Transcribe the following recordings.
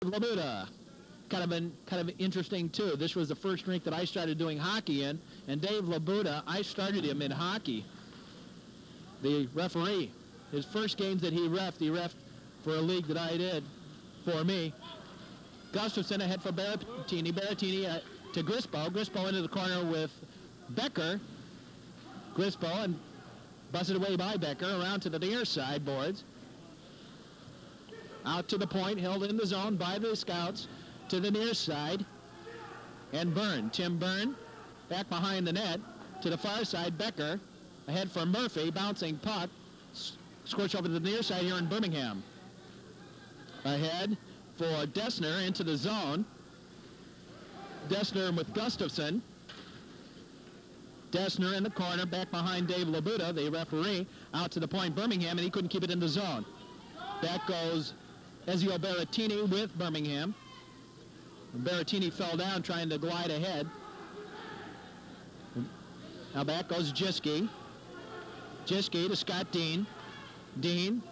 Labuda. Kind of interesting too. This was the first rink that I started doing hockey in, and Dave Labuda, I started him in hockey. The referee, his first games that he refed for a league that I did for me. Gustafson ahead for Berrettini. Berrettini to Grispo. Grispo into the corner with Becker. Grispo and busted away by Becker around to the near side boards. Out to the point, held in the zone by the scouts to the near side. And Byrne, Tim Byrne, back behind the net to the far side. Becker ahead for Murphy, bouncing puck. Squirts over to the near side here in Birmingham. Ahead for Dessner into the zone. Dessner with Gustafson. Dessner in the corner, back behind Dave Labuda, the referee, out to the point, Birmingham, and he couldn't keep it in the zone. Back goes Ezio Berrettini with Birmingham. Berrettini fell down trying to glide ahead. Now back goes Jiski. Jiski to Scott Dean. Dean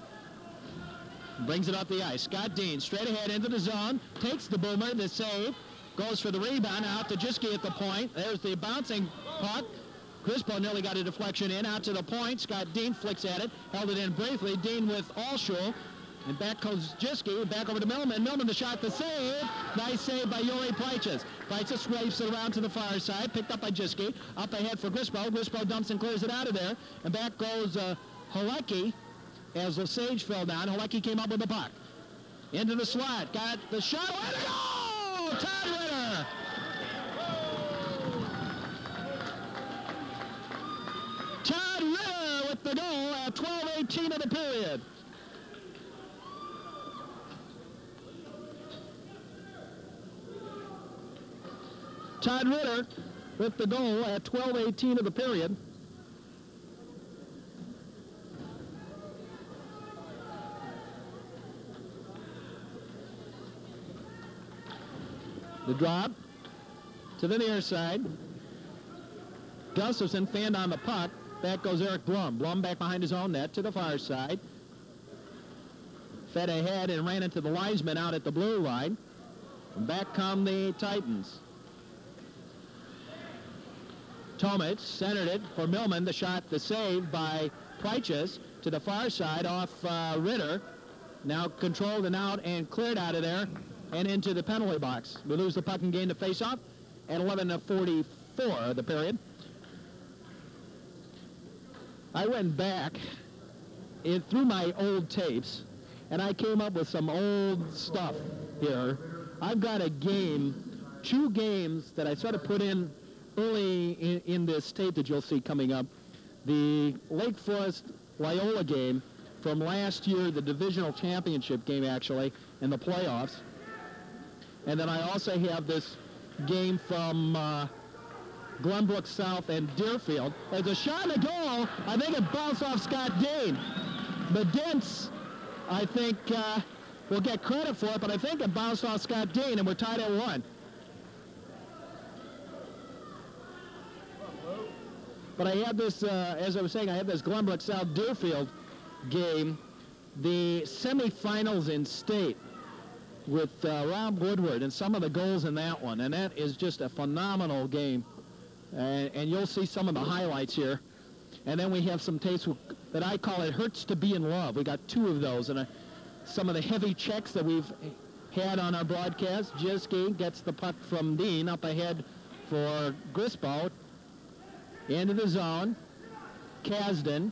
brings it up the ice. Scott Dean straight ahead into the zone, takes the boomer, the save, goes for the rebound, out to Jiski at the point. There's the bouncing puck. Grispo nearly got a deflection in, out to the point. Scott Dean flicks at it, held it in briefly. Dean with Allshul, and back goes Jiski, back over to Millman. Millman the shot, the save. Nice save by Yuri Pleiches. Pleiches swipes it around to the far side, picked up by Jiski. Up ahead for Grispo. Grispo dumps and clears it out of there. And back goes Halecki as Lesage fell down. Halecki came up with the puck. Into the slot, got the shot, away to go! Todd Ritter! Todd Ritter with the goal at 12:18 of the period. Todd Ritter with the goal at 12:18 of the period. The drop to the near side. Gustafson fanned on the puck. Back goes Eric Blum. Blum back behind his own net to the far side. Fed ahead and ran into the linesman out at the blue line. And back come the Titans. Tomic centered it for Millman. The shot, the save by Pleiches to the far side off Ritter. Now controlled and out and cleared out of there and into the penalty box. We lose the puck and gain the faceoff at 11:44 of the period. I went back through my old tapes, and I came up with some old stuff here. I've got a game, 2 games that I sort of put in early in this tape that you'll see coming up. The Lake Forest Loyola game from last year, the divisional championship game actually, in the playoffs. And then I also have this game from Glenbrook South and Deerfield. There's a shot and a goal. I think it bounced off Scott Dean. The Dents, I think, will get credit for it, but I think it bounced off Scott Dean, and we're tied at 1. But I had this, as I was saying, I had this Glenbrook South Deerfield game, the semifinals in state with Rob Woodward and some of the goals in that one. And that is just a phenomenal game. And you'll see some of the highlights here. And then we have some tapes that I call It Hurts to Be in Love. We got 2 of those. And some of the heavy checks that we've had on our broadcast. Jiski gets the puck from Dean up ahead for Grispo. Into the zone. Kasdan.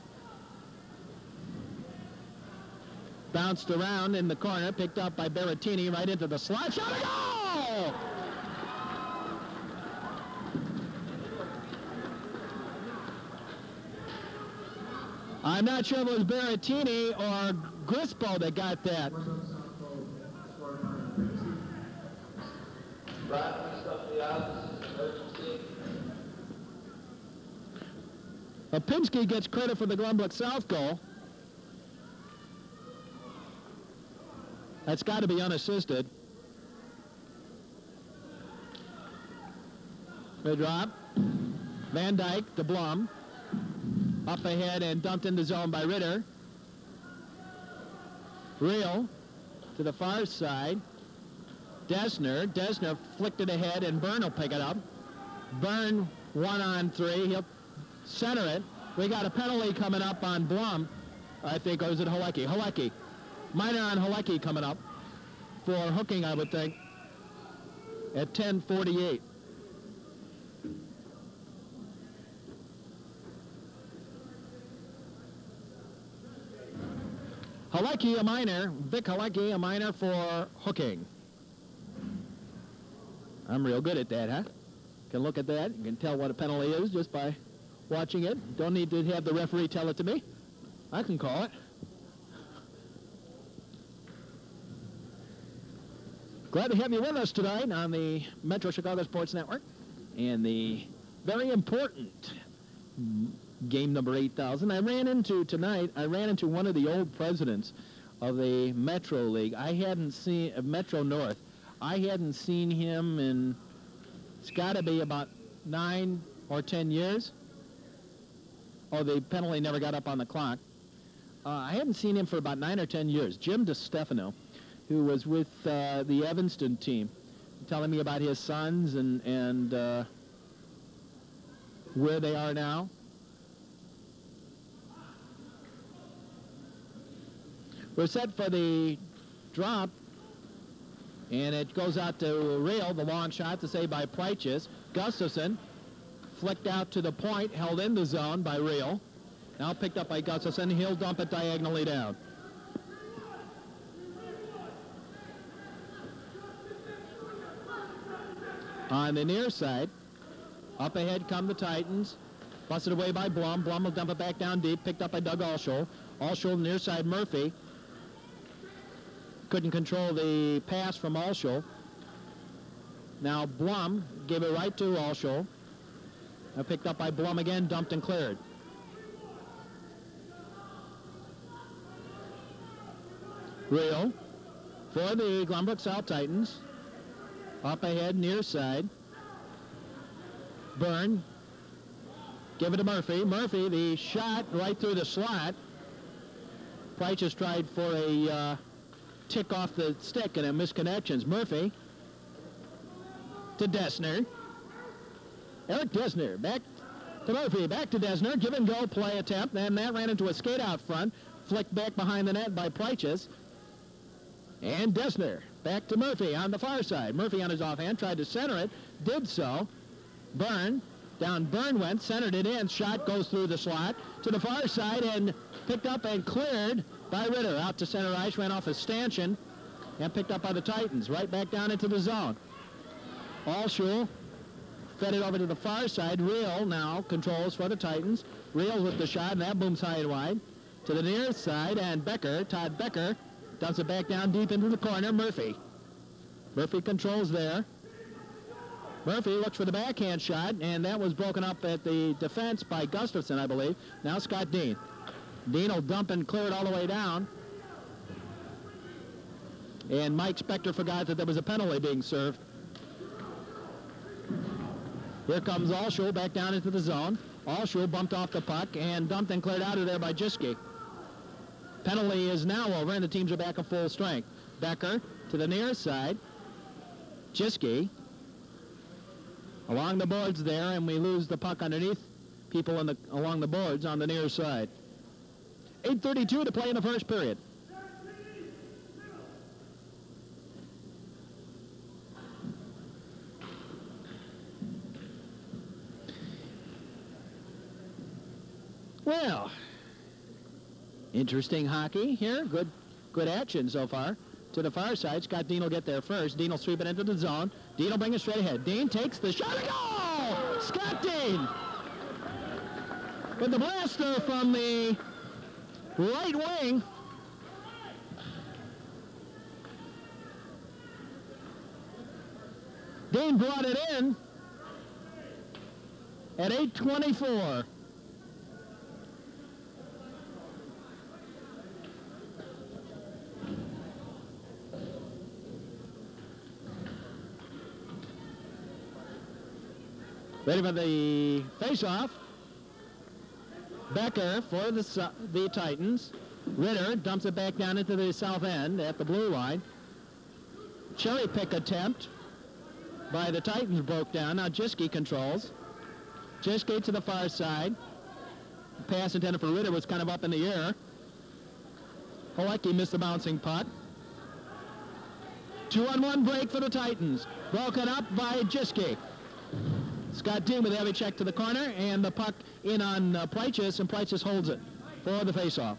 Bounced around in the corner, picked up by Berrettini right into the slot. Shot, a goal! I'm not sure if it was Berrettini or Grispo that got that. Lipinski gets credit for the Glenbrook South goal. That's got to be unassisted. The drop. Van Dyke to Blum. Up ahead and dumped in the zone by Ritter. Real to the far side. Desner. Desner flicked it ahead, and Byrne will pick it up. Byrne 1-on-3. He'll center it. We got a penalty coming up on Blum. I think, or is it Halecki? Halecki. Minor on Halecki coming up for hooking, I would think, at 10:48. Halecki, a minor. Vic Halecki, a minor for hooking. I'm real good at that, huh? Can look at that. You can tell what a penalty is just by watching it. Don't need to have the referee tell it to me. I can call it. Glad to have you with us tonight on the Metro Chicago Sports Network and the very important game number 8,000. I ran into one of the old presidents of the Metro League. I hadn't seen Metro North. I hadn't seen him in, it's got to be about 9 or 10 years. Oh, the penalty never got up on the clock. I hadn't seen him for about 9 or 10 years. Jim DeStefano, who was with the Evanston team, telling me about his sons and where they are now. We're set for the drop, and it goes out to Real, the long shot to save by Prychus. Gustafson flicked out to the point, held in the zone by Real. Now picked up by Gustafson. He'll dump it diagonally down. On the near side, up ahead come the Titans. Busted away by Blum. Blum will dump it back down deep. Picked up by Doug Allshow. Allshow near side Murphy. Couldn't control the pass from Allshow. Now Blum gave it right to Allshow. Now picked up by Blum again, dumped and cleared. Real for the Glenbrook South Titans. Up ahead, near side. Byrne. Give it to Murphy. Murphy, the shot right through the slot. Prychus tried for a tick off the stick and a misconnections. Murphy to Desner. Eric Desner back to Murphy. Back to Desner. Give and go play attempt. And that ran into a skate out front. Flicked back behind the net by Prychus. And Desner back to Murphy on the far side. Murphy on his offhand tried to center it. Did so. Byrne. Down Byrne went. Centered it in. Shot goes through the slot to the far side and picked up and cleared by Ritter. Out to center ice. Ran off a stanchion and picked up by the Titans. Right back down into the zone. Allshow fed it over to the far side. Real now controls for the Titans. Real with the shot, and that booms high and wide. To the near side, and Becker, Todd Becker, dumps it back down deep into the corner. Murphy. Murphy controls there. Murphy looks for the backhand shot, and that was broken up at the defense by Gustafson, I believe. Now Scott Dean. Dean will dump and clear it all the way down. And Mike Spector forgot that there was a penalty being served. Here comes Allshow back down into the zone. Allshow bumped off the puck and dumped and cleared out of there by Jiske. Penalty is now over, and the teams are back at full strength. Becker to the near side. Jiske along the boards there, and we lose the puck underneath people along the boards on the near side. 8:32 to play in the first period. Well, interesting hockey here. Good action so far. To the far side, Scott Dean will get there first. Dean will sweep it into the zone. Dean will bring it straight ahead. Dean takes the shot and goal! Scott Dean with the blaster from the right wing. Dean brought it in at 8:24. Ready for the face-off. Becker for the Titans. Ritter dumps it back down into the south end at the blue line. cherry pick attempt by the Titans broke down. Now Jiske controls. Jiske to the far side. The pass intended for Ritter was kind of up in the air. Halecki missed the bouncing putt. 2-on-1 break for the Titans. Broken up by Jiske. Scott Dean with a heavy check to the corner, and the puck in on Prychus, and Prychus holds it for the faceoff.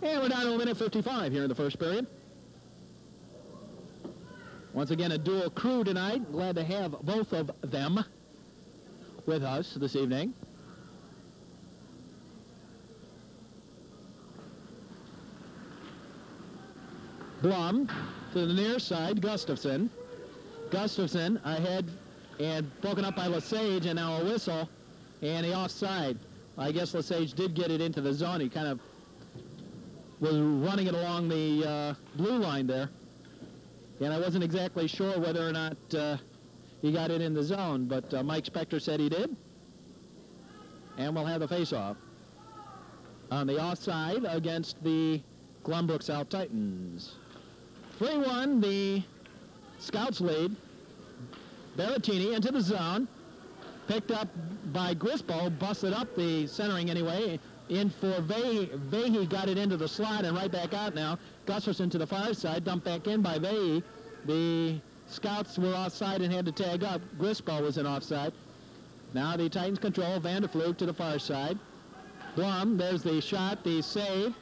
And we're down to a minute 55 here in the first period. Once again, a dual crew tonight. Glad to have both of them with us this evening. Blum to the near side, Gustafson. Gustafson ahead and broken up by Lesage, and now a whistle, and he offside. I guess Lesage did get it into the zone. He kind of was running it along the blue line there, and I wasn't exactly sure whether or not he got it in the zone, but Mike Spector said he did, and we'll have the face-off on the offside against the Glenbrook South Titans. 3-1, the Scouts lead. Berrettini into the zone, picked up by Grispo, busted up the centering anyway, in for Vehi. Vehi got it into the slot and right back out now. Gustafson to the far side, dumped back in by Vehi. The Scouts were offside and had to tag up. Grispo was in offside. Now the Titans control. Vanderflug to the far side. Blum, there's the shot, the save.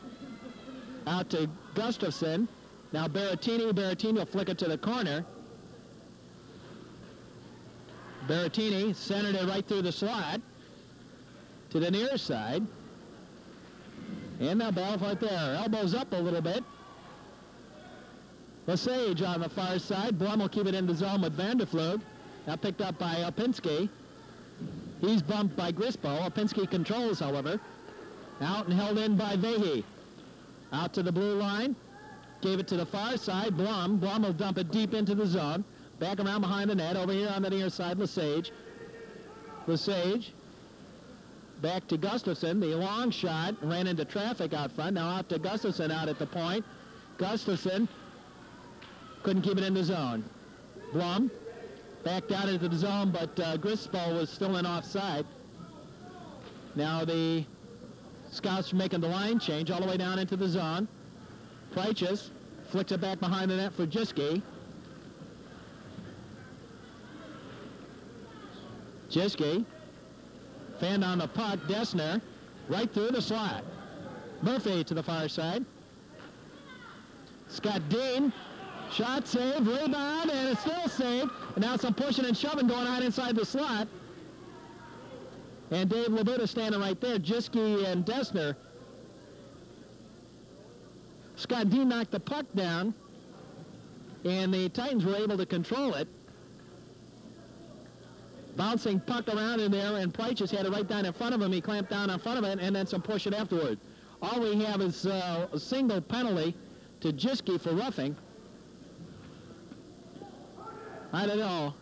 Out to Gustafson. Now Berrettini. Berrettini will flick it to the corner. Berrettini centered it right through the slot to the near side. And now Bell right there. Elbows up a little bit. Lesage on the far side. Blum will keep it in the zone with Vanderflug. Now picked up by Opinski. He's bumped by Grispo. Opinski controls, however. Out and held in by Vehi. Out to the blue line. Gave it to the far side. Blum. Blum will dump it deep into the zone. Back around behind the net. Over here on the near side, Lesage. Lesage. Back to Gustafson. The long shot. Ran into traffic out front. Now out to Gustafson out at the point. Gustafson couldn't keep it in the zone. Blum backed out into the zone, but Grispo was still in offside. Now the Scouts are making the line change all the way down into the zone. Prychus flicks it back behind the net for Jiske. Jiske fanned on the puck. Dessner right through the slot. Murphy to the far side. Scott Dean. Shot saved, rebound, and it's still saved. And now some pushing and shoving going on inside the slot. And Dave Labuda standing right there. Jiske and Dessner. Scott Dean knocked the puck down, and the Titans were able to control it. Bouncing puck around in there, and Prychus had it right down in front of him. He clamped down in front of it, and then some pushing afterward. All we have is a single penalty to Jiske for roughing. I don't know.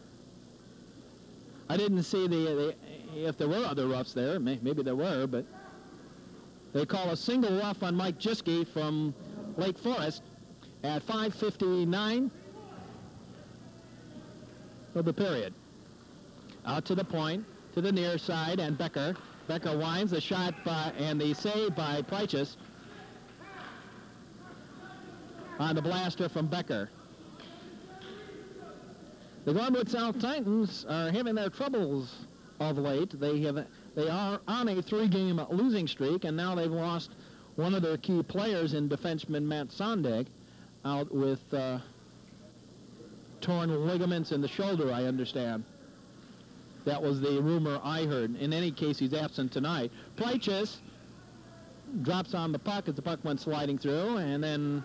I didn't see if there were other roughs there. Maybe there were, but they call a single rough on Mike Jiske from Lake Forest at 5:59 of the period. Out to the point, to the near side, and Becker. Becker winds the shot and the save by Prychus on the blaster from Becker. The Glenbrook South Titans are having their troubles of late. They are on a 3-game losing streak, and now they've lost one of their key players in defenseman Matt Sondag out with torn ligaments in the shoulder, I understand. That was the rumor I heard. In any case, he's absent tonight. Prychus drops on the puck as the puck went sliding through, and then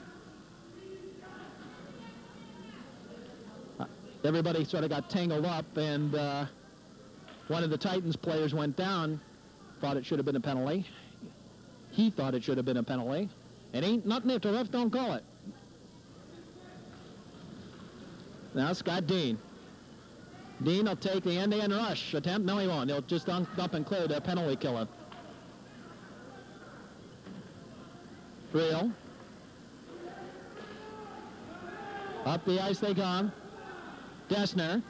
everybody sort of got tangled up, and one of the Titans players went down, thought it should have been a penalty. He thought it should have been a penalty. It ain't nothing if the refs don't call it. Now Scott Dean. Dean will take the end-to-end rush attempt. No, he won't. He'll just dump and clear the penalty killer. Reel. Up the ice they come. Dessner.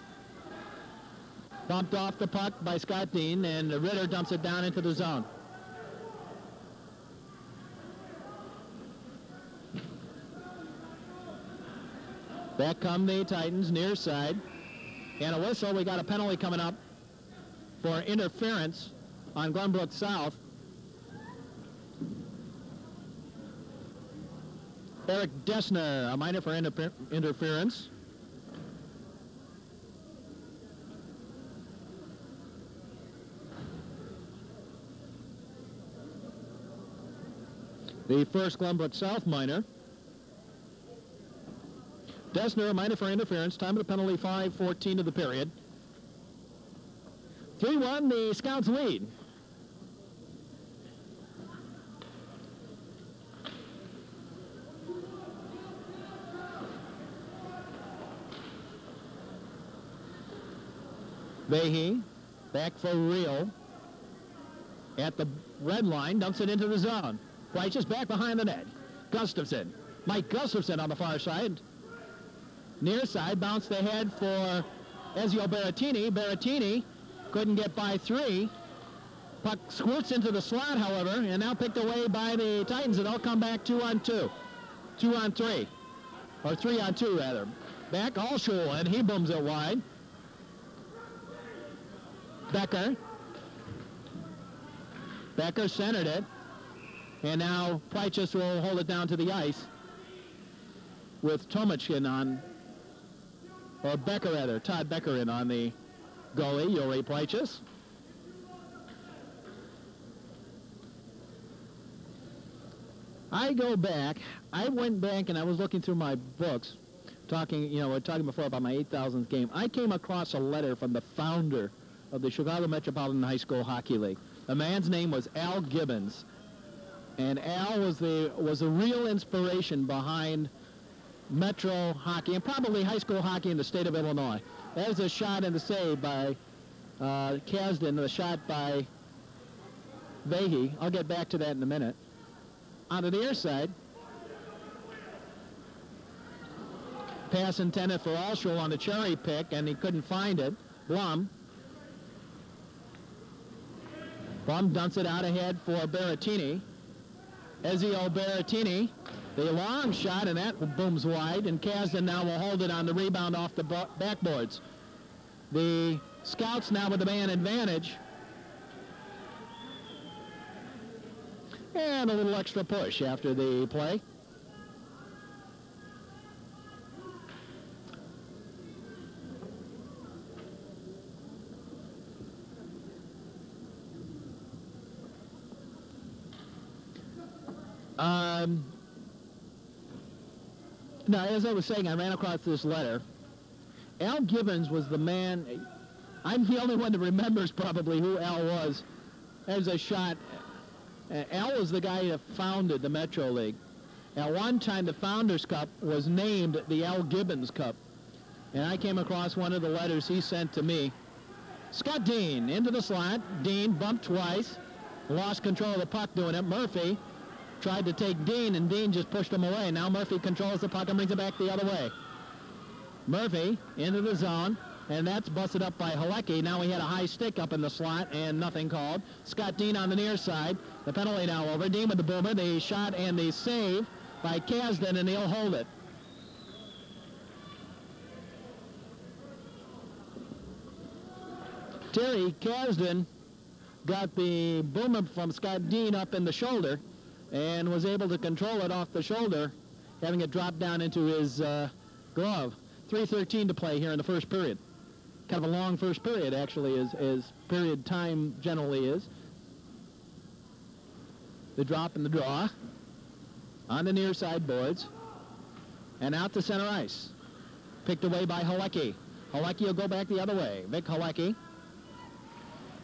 Bumped off the puck by Scott Dean, and Ritter dumps it down into the zone. Back come the Titans, near side. And a whistle. We got a penalty coming up for interference on Glenbrook South. Eric Dessner, a minor for interference. The first Glenbrook South minor. Dessner, a minor for interference. Time of the penalty, 5:14 of the period. 3-1, the Scouts lead. Vahey, back for Reel. At the red line, dumps it into the zone. Right, just back behind the net. Gustafson. Mike Gustafson on the far side. Near side, bounced ahead for Ezio Berrettini. Berrettini couldn't get by three. Puck squirts into the slot, however, and now picked away by the Titans, and they'll come back 2-on-2. 2-on-3. Or 3-on-2, rather. Back, Allshul, and he booms it wide. Becker. Becker centered it. And now Prychus will hold it down to the ice with Tomachkin on, or Becker rather, Todd Becker in on the goalie, Yuri Prychus. I went back and I was looking through my books, talking before about my 8,000th game. I came across a letter from the founder of the Chicago Metropolitan High School Hockey League. The man's name was Al Gibbons. And Al was the real inspiration behind Metro hockey and probably high school hockey in the state of Illinois. There's a shot and the save by Kasdan, the shot by Vahey. I'll get back to that in a minute. Onto the near side. Pass intended for Allshul on the cherry pick, and he couldn't find it. Blum dumps it out ahead for Berrettini. Ezio Berrettini, the long shot, and that booms wide, and Kasdan now will hold it on the rebound off the backboards. The Scouts now with the man advantage. And a little extra push after the play. Now, as I was saying, I ran across this letter. Al Gibbons was the man. I'm the only one that remembers probably who Al was. There's a shot. Al was the guy that founded the Metro League. At one time, the Founders Cup was named the Al Gibbons Cup. And I came across one of the letters he sent to me. Scott Dean into the slot. Dean bumped twice. Lost control of the puck doing it. Murphy tried to take Dean, and Dean just pushed him away. Now Murphy controls the puck and brings it back the other way. Murphy into the zone, and that's busted up by Halecki. Now he had a high stick up in the slot, and nothing called. Scott Dean on the near side. The penalty now over. Dean with the boomer. The shot and the save by Kasdan, and he'll hold it. Terry Kasdan got the boomer from Scott Dean up in the shoulder and was able to control it off the shoulder, having it drop down into his glove. 3:13 to play here in the first period. Kind of a long first period, actually, as period time generally is. The drop and the draw on the near side boards and out to center ice. Picked away by Halecki. Halecki will go back the other way. Vic Halecki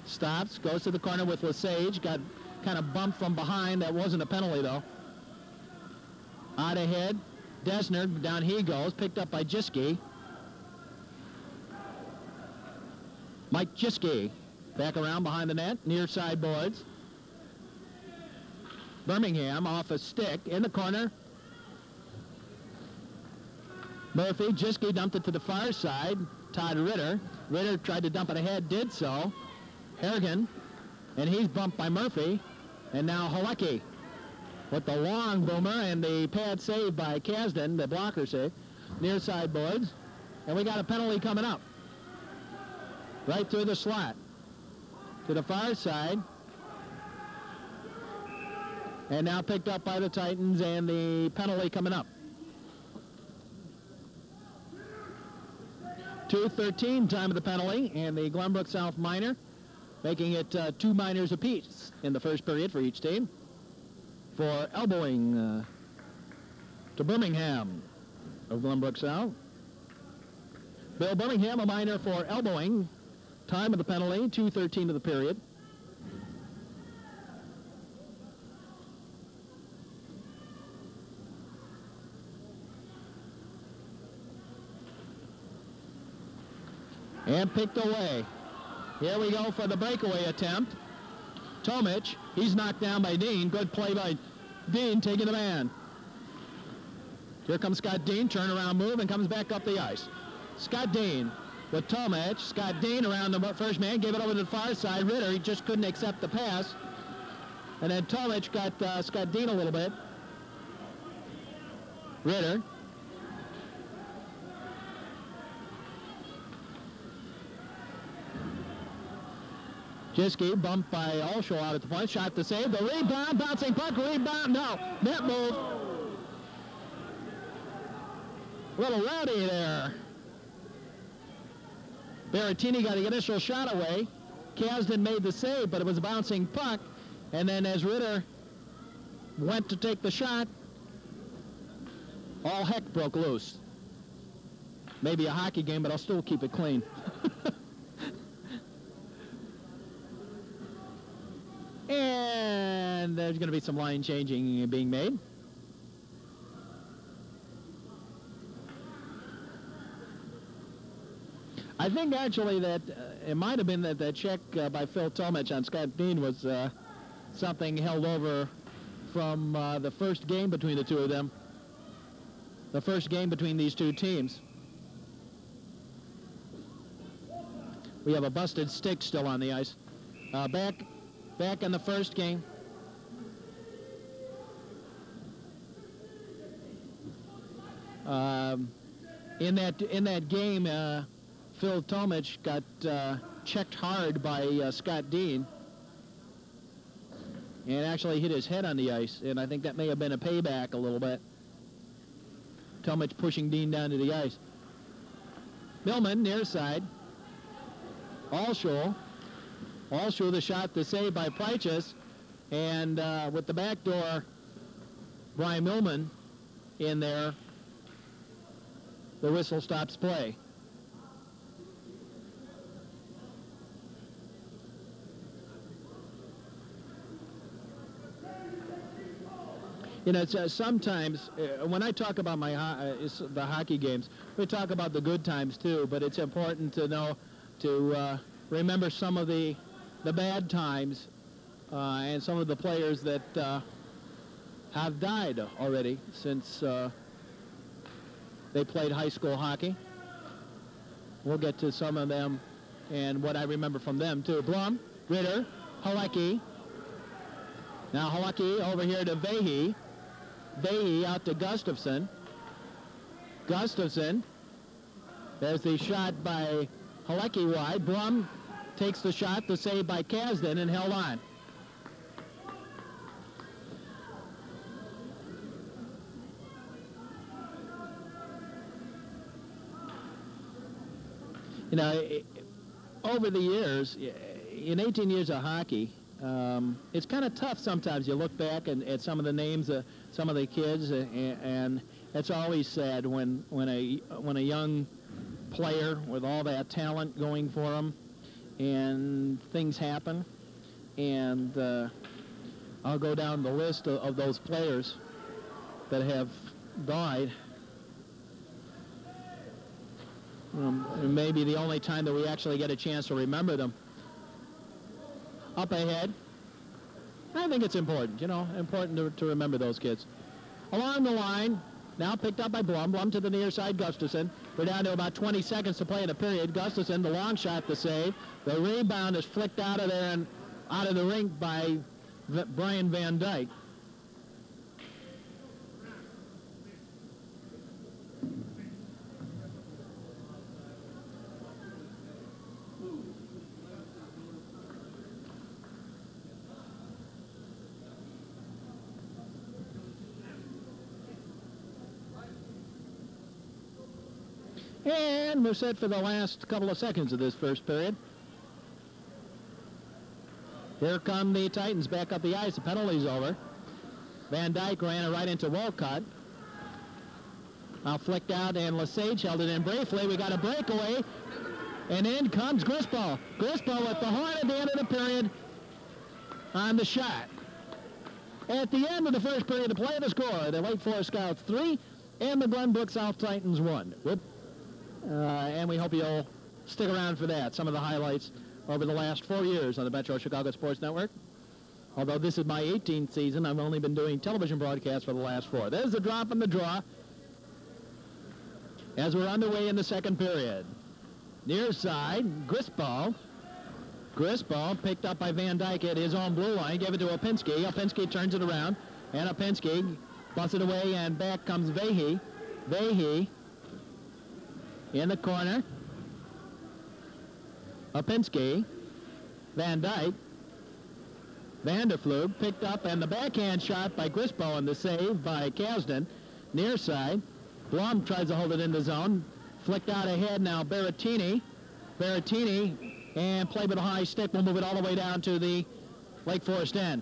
stops, goes to the corner with Lesage. Got kind of bumped from behind. That wasn't a penalty, though. Out ahead, Dessner, down he goes, picked up by Jiski. Mike Jiski back around behind the net, near side boards. Birmingham off a stick in the corner. Murphy, Jiske dumped it to the far side. Todd Ritter. Ritter tried to dump it ahead, did so. Harrigan, and he's bumped by Murphy. And now Halecki with the long boomer and the pad save by Kasdan, the blocker save, near side boards. And we got a penalty coming up. Right through the slot. To the far side. And now picked up by the Titans, and the penalty coming up. 2:13 time of the penalty, and the Glenbrook South minor, making it 2 minors apiece in the first period for each team. For elbowing to Birmingham of Glenbrook South. Bill Birmingham, a minor for elbowing. Time of the penalty, 2:13 of the period. And picked away. Here we go for the breakaway attempt. Tomic, he's knocked down by Dean. Good play by Dean, taking the man. Here comes Scott Dean, turnaround move, and comes back up the ice. Scott Dean with Tomic. Scott Dean around the first man, gave it over to the far side. Ritter, he just couldn't accept the pass. And then Tomic got Scott Dean a little bit. Ritter. Jiske bumped by Alshaw out at the point. Shot to save. The rebound. Bouncing puck. Rebound. No. Net move. Little rowdy there. Berrettini got the initial shot away. Kasdan made the save, but it was a bouncing puck. And then as Ritter went to take the shot, all heck broke loose. Maybe a hockey game, but I'll still keep it clean. And there's going to be some line changing being made. I think actually that it might have been that check by Phil Tomic on Scott Dean was something held over from the first game between the two of them. The first game between these two teams. We have a busted stick still on the ice. Back in the first game. In that game, Phil Tomic got checked hard by Scott Dean, and actually hit his head on the ice. And I think that may have been a payback a little bit. Tomic pushing Dean down to the ice. Millman near side. Alshaw the shot, the save by Prychus, and with the back door, Brian Millman in there, the whistle stops play. You know, it's, sometimes when I talk about the hockey games, we talk about the good times too, but it's important to know to remember some of the bad times and some of the players that have died already since they played high school hockey. We'll get to some of them and what I remember from them too. Blum, Ritter, Halecki. Now Halecki over here to Vehe. Vehe out to Gustafson. Gustafson. There's the shot by Halecki wide. Blum takes the shot, the save by Kasdan, and held on. You know, over the years, in 18 years of hockey, it's kind of tough sometimes. You look back at some of the names of some of the kids, and it's always sad when a young player with all that talent going for him, and things happen, and I'll go down the list of those players that have died. Maybe the only time that we actually get a chance to remember them. Up ahead, I think it's important, you know, important to remember those kids. Along the line, now picked up by Blum. Blum to the near side, Gustafson. We're down to about 20 seconds to play in the period. Gustafson, the long shot to save. The rebound is flicked out of there and out of the rink by Brian Van Dyke. And we're set for the last couple of seconds of this first period. Here come the Titans back up the ice. The penalty's over. Van Dyke ran it right into Wolcott. Now flicked out, and Lesage held it in briefly. We got a breakaway, and in comes Grispo. Grispo with the horn at the end of the period on the shot. At the end of the first period, to play the score, the Lake Forest Scouts 3 and the Glenbrook South Titans 1. And we hope you'll stick around for that. Some of the highlights over the last 4 years on the Metro Chicago Sports Network. Although this is my 18th season, I've only been doing television broadcasts for the last 4. There's the drop and the draw as we're underway in the second period. Near side, Grispo. Grispo picked up by Van Dyke at his own blue line, gave it to Opinski. Opinski turns it around, and Opinski busts it away, and back comes Vahey. Vahey in the corner. Opinski, Van Dyke, Vanderflug picked up, and the backhand shot by Grispo, and the save by Kasdan. Near side, Blum tries to hold it in the zone. Flicked out ahead now, Berrettini, and played with a high stick. We'll move it all the way down to the Lake Forest end.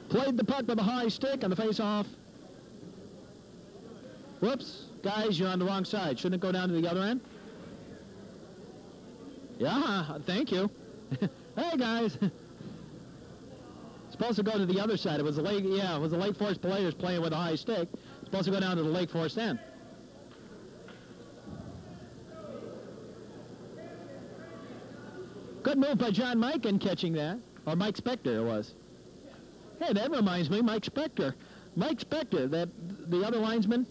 Played the puck with a high stick on the face-off. Whoops, guys, you're on the wrong side. Shouldn't it go down to the other end? Yeah, thank you. Hey, guys. Supposed to go to the other side. It was the Lake, yeah, it was the Lake Forest players playing with a high stick. Supposed to go down to the Lake Forest end. Good move by John Mike in catching that. Or Mike Spector it was. Hey, that reminds me, Mike Spector. Mike Spector, the other linesman,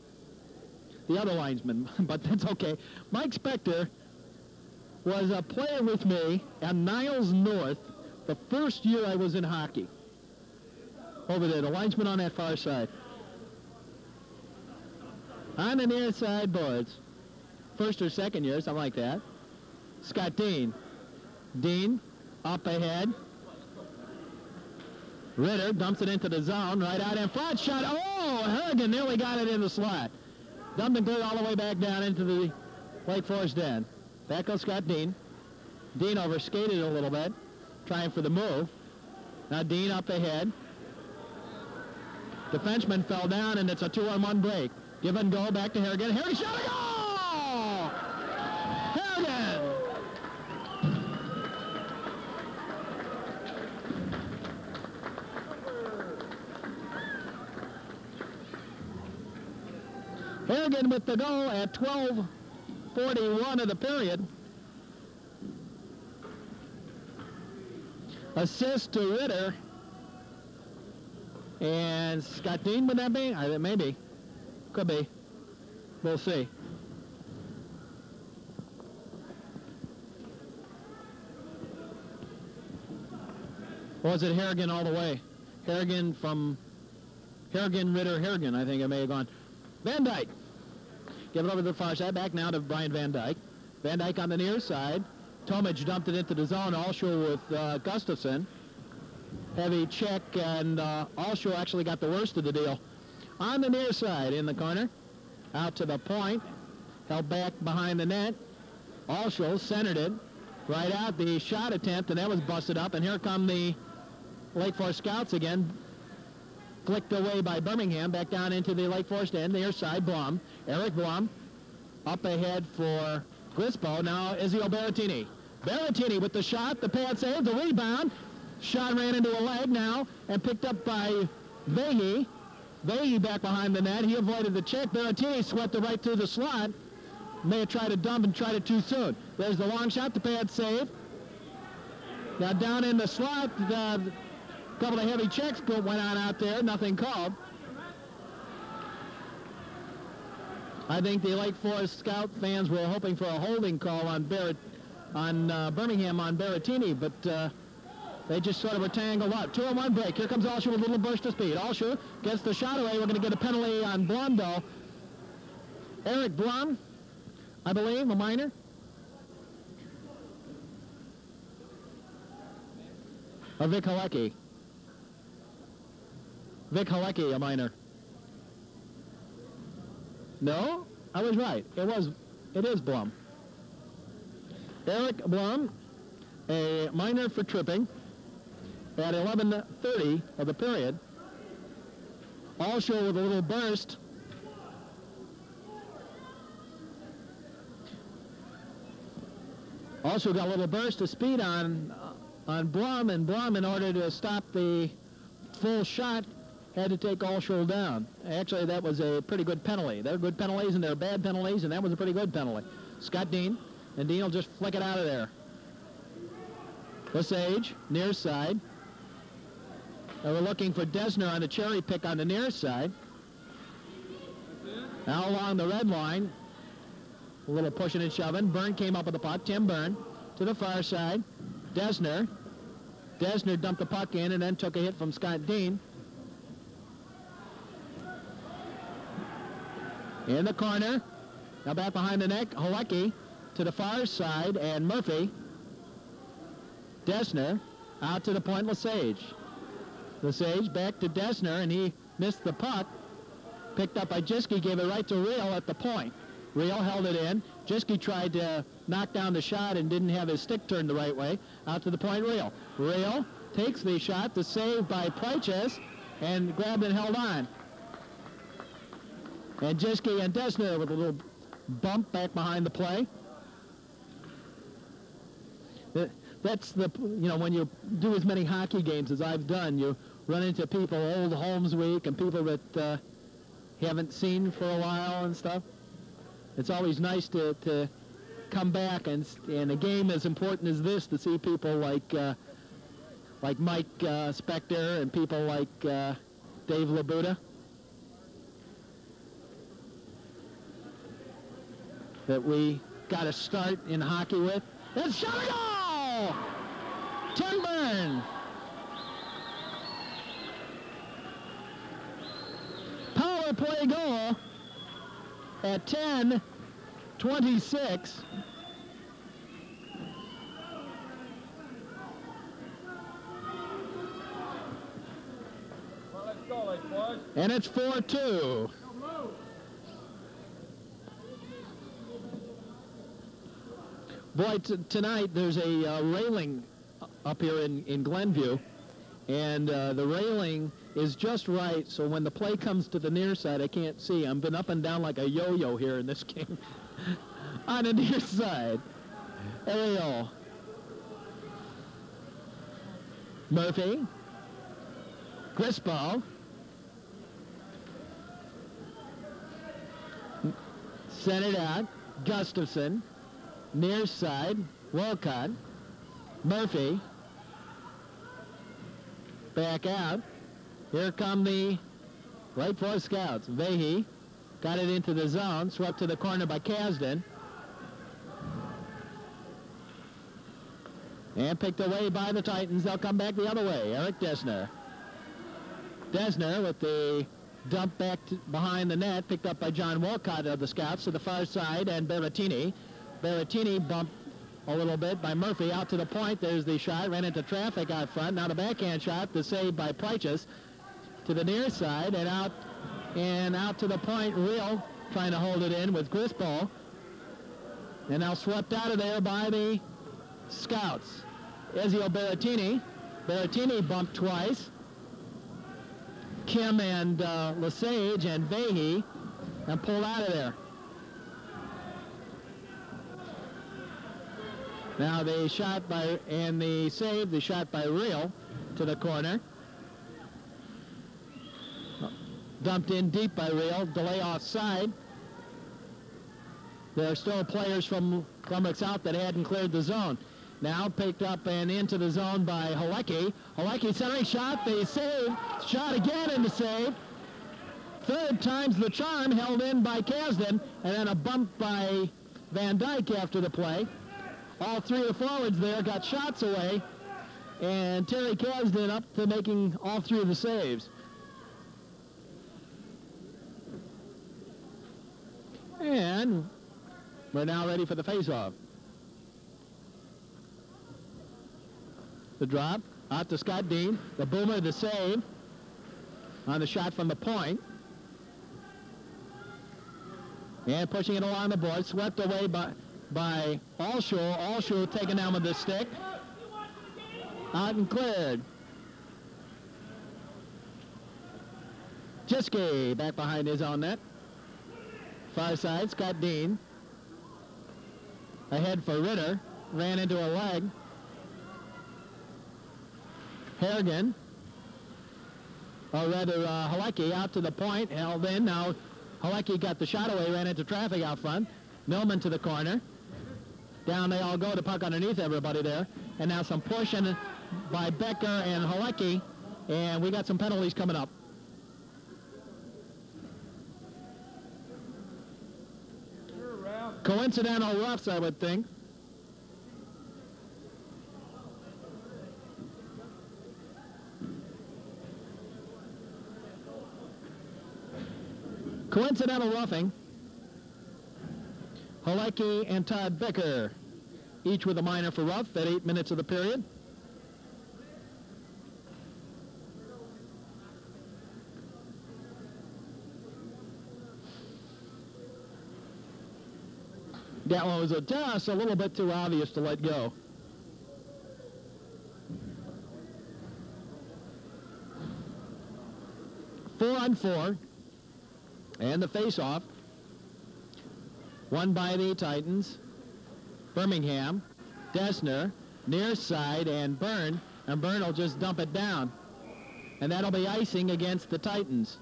but that's okay. Mike Spector was a player with me at Niles North the first year I was in hockey. Over there, the linesman on that far side. On the near side boards. First or second year, something like that. Scott Dean. Dean, up ahead. Ritter dumps it into the zone, right out in front, shot. Oh, Harrigan nearly got it in the slot. Dumped and cleared all the way back down into the Lake Forest end. Back goes Scott Dean. Dean overskated a little bit, trying for the move. Now Dean up ahead. Defenseman fell down, and it's a 2-on-1 break. Give and go, back to Harrigan. Harrigan shot a goal! Harrigan! Harrigan with the goal at 12:41 of the period. Assist to Ritter. And Scott Dean, would that be? Maybe. Could be. We'll see. Or was it Harrigan all the way? Harrigan, Ritter, Harrigan, I think it may have gone. Van Dyke. Give it over to the far side. Back now to Brian Van Dyke. Van Dyke on the near side. Tomic dumped it into the zone. Allshaw with Gustafson. Heavy check, and Allshaw actually got the worst of the deal. On the near side, in the corner. Out to the point. Held back behind the net. Allshaw centered it. Right out the shot attempt, and that was busted up. And here come the Lake Forest Scouts again. Flicked away by Birmingham, back down into the Lake Forest end. Near side, Blum. Eric Blum. Up ahead for Grispo. Now Izio Berrettini. Berrettini with the shot, the pad save, the rebound. Shot ran into a leg now and picked up by Vahey. Vahey back behind the net. He avoided the check. Berrettini swept it right through the slot. May have tried to dump and tried it too soon. There's the long shot, the pad save. Now down in the slot, a couple of heavy checks went on out there, nothing called. I think the Lake Forest Scout fans were hoping for a holding call on Birmingham on Berrettini, but they just sort of were tangled up. 2-on-1 break. Here comes Allshu with a little burst of speed. Allshu gets the shot away. We're going to get a penalty on Blum, though. Eric Blum, I believe, a minor. Or Vic Halecki. Vic Halecki, a minor. No, I was right. It is Blum. Eric Blum, a minor for tripping at 11:30 of the period. Allshu with a little burst. Also got a little burst of speed on Blum, and Blum, in order to stop the full shot, had to take Allshu down. Actually, that was a pretty good penalty. There are good penalties and there are bad penalties, and that was a pretty good penalty. Scott Dean, and Dean will just flick it out of there. Lesage, near side. We're looking for Desner on the cherry pick on the near side. Now along the red line, a little pushing and shoving. Byrne came up with the puck. Tim Byrne to the far side. Desner dumped the puck in and then took a hit from Scott Dean. In the corner, now back behind the net, Halecki to the far side, and Murphy. Desner out to the point, Lesage. Lesage back to Desner, and he missed the puck. Picked up by Jiski, gave it right to Reel at the point. Reel held it in. Jiski tried to knock down the shot and didn't have his stick turned the right way. Out to the point, Reel. Reel takes the shot, the save by Pryches, and grabbed and held on. And Jiski and Desner with a little bump back behind the play. That's the, when you do as many hockey games as I've done, you run into people, old Holmes Week, and people that haven't seen for a while and stuff. It's always nice to come back and in a game as important as this, to see people like Mike Spector and people like Dave Labuda. That we got to start in hockey with. It's shot a goal! Tim Byrne. Power play goal at 10:26. Well, let's go, boys. And it's 4-2. Boy, tonight there's a railing up here in Glenview, and the railing is just right, so when the play comes to the near side, I can't see. I've been up and down like a yo-yo here in this game. On the near side, Ariel. Murphy. Grispo. Sent it out. Gustafson. Near side, Wolcott. Murphy. Back out. Here come the Lake Forest Scouts. Vahey got it into the zone, swept to the corner by Kasdan. And picked away by the Titans. They'll come back the other way. Eric Desner. Desner with the dump back behind the net, picked up by John Wolcott of the Scouts to the far side, and Berrettini. Berrettini bumped a little bit by Murphy out to the point. There's the shot, ran into traffic out front. Now the backhand shot, the save by Pryches to the near side, and out to the point. Reel trying to hold it in with Grispo. And now swept out of there by the Scouts. Ezio Berrettini. Berrettini bumped twice. Kim and Lesage and Vahey, and pulled out of there. Now the shot and the save, the shot by Reel to the corner. Dumped in deep by Reel, delay offside. There are still players from Glenbrook South that hadn't cleared the zone. Now picked up and into the zone by Halecki. Halecki centering shot, the save. Shot again and the save. Third time's the charm, held in by Kasdan, and then a bump by Van Dyke after the play. All three of the forwards there got shots away, and Terry Kasdan up to making all three of the saves. And we're now ready for the face-off. The drop, out to Scott Dean. The boomer, the save on the shot from the point. And pushing it along the board, swept away by Allshore. Allshore taken down with the stick. Out and cleared. Jiske back behind his own net. Far side, Scott Dean. Ahead for Ritter. Ran into a leg. Harrigan. Or rather, Halecki out to the point, held in. Now Halecki got the shot away, ran into traffic out front. Millman to the corner. Down they all go, the puck underneath everybody there. And now some pushing by Becker and Halecki. And we got some penalties coming up. Coincidental roughs, I would think. Coincidental roughing. Halecki and Todd Becker, each with a minor for rough at 8 minutes of the period. That one was just a little bit too obvious to let go. Four on four. And the face-off, won by the Titans. Birmingham, Dessner, near side, and Byrne will just dump it down. And that'll be icing against the Titans.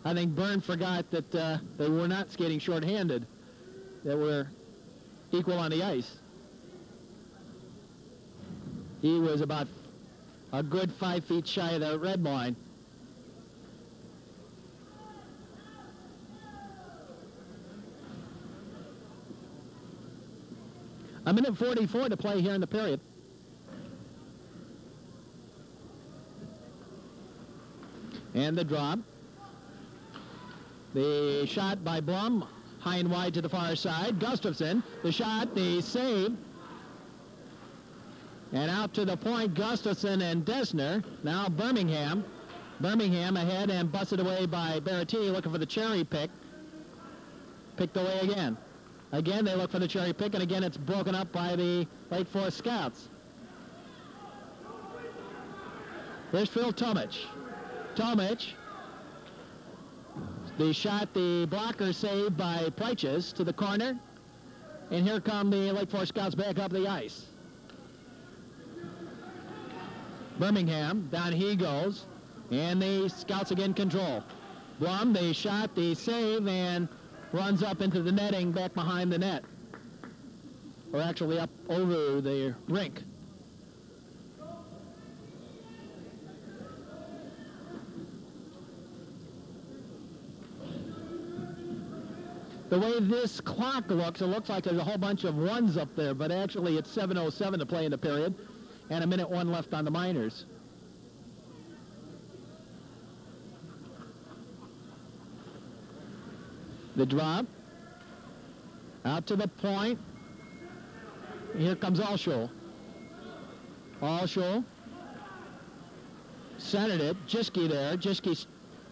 I think Byrne forgot that they were not skating shorthanded. They were equal on the ice. He was about a good 5 feet shy of the red line. A minute 44 to play here in the period. And the drop. The shot by Blum, high and wide to the far side. Gustafson, the shot, the save. And out to the point, Gustafson and Dessner. Now Birmingham. Birmingham ahead and busted away by Berrettini, looking for the cherry pick. Picked away again. Again, they look for the cherry pick, and again, it's broken up by the Lake Forest Scouts. Here's Phil Tomich. Tomich, the shot, the blocker saved by Preiches to the corner, and here come the Lake Forest Scouts back up the ice. Birmingham, down he goes, and the Scouts again control. Blum, the shot, the save, and runs up into the netting back behind the net. Or actually up over the rink. The way this clock looks, it looks like there's a whole bunch of ones up there, but actually it's 7:07 to play in the period, and 1:01 left on the minors. The drop, out to the point. Here comes Allshore. Allshore centered it. Jiske there. Jiske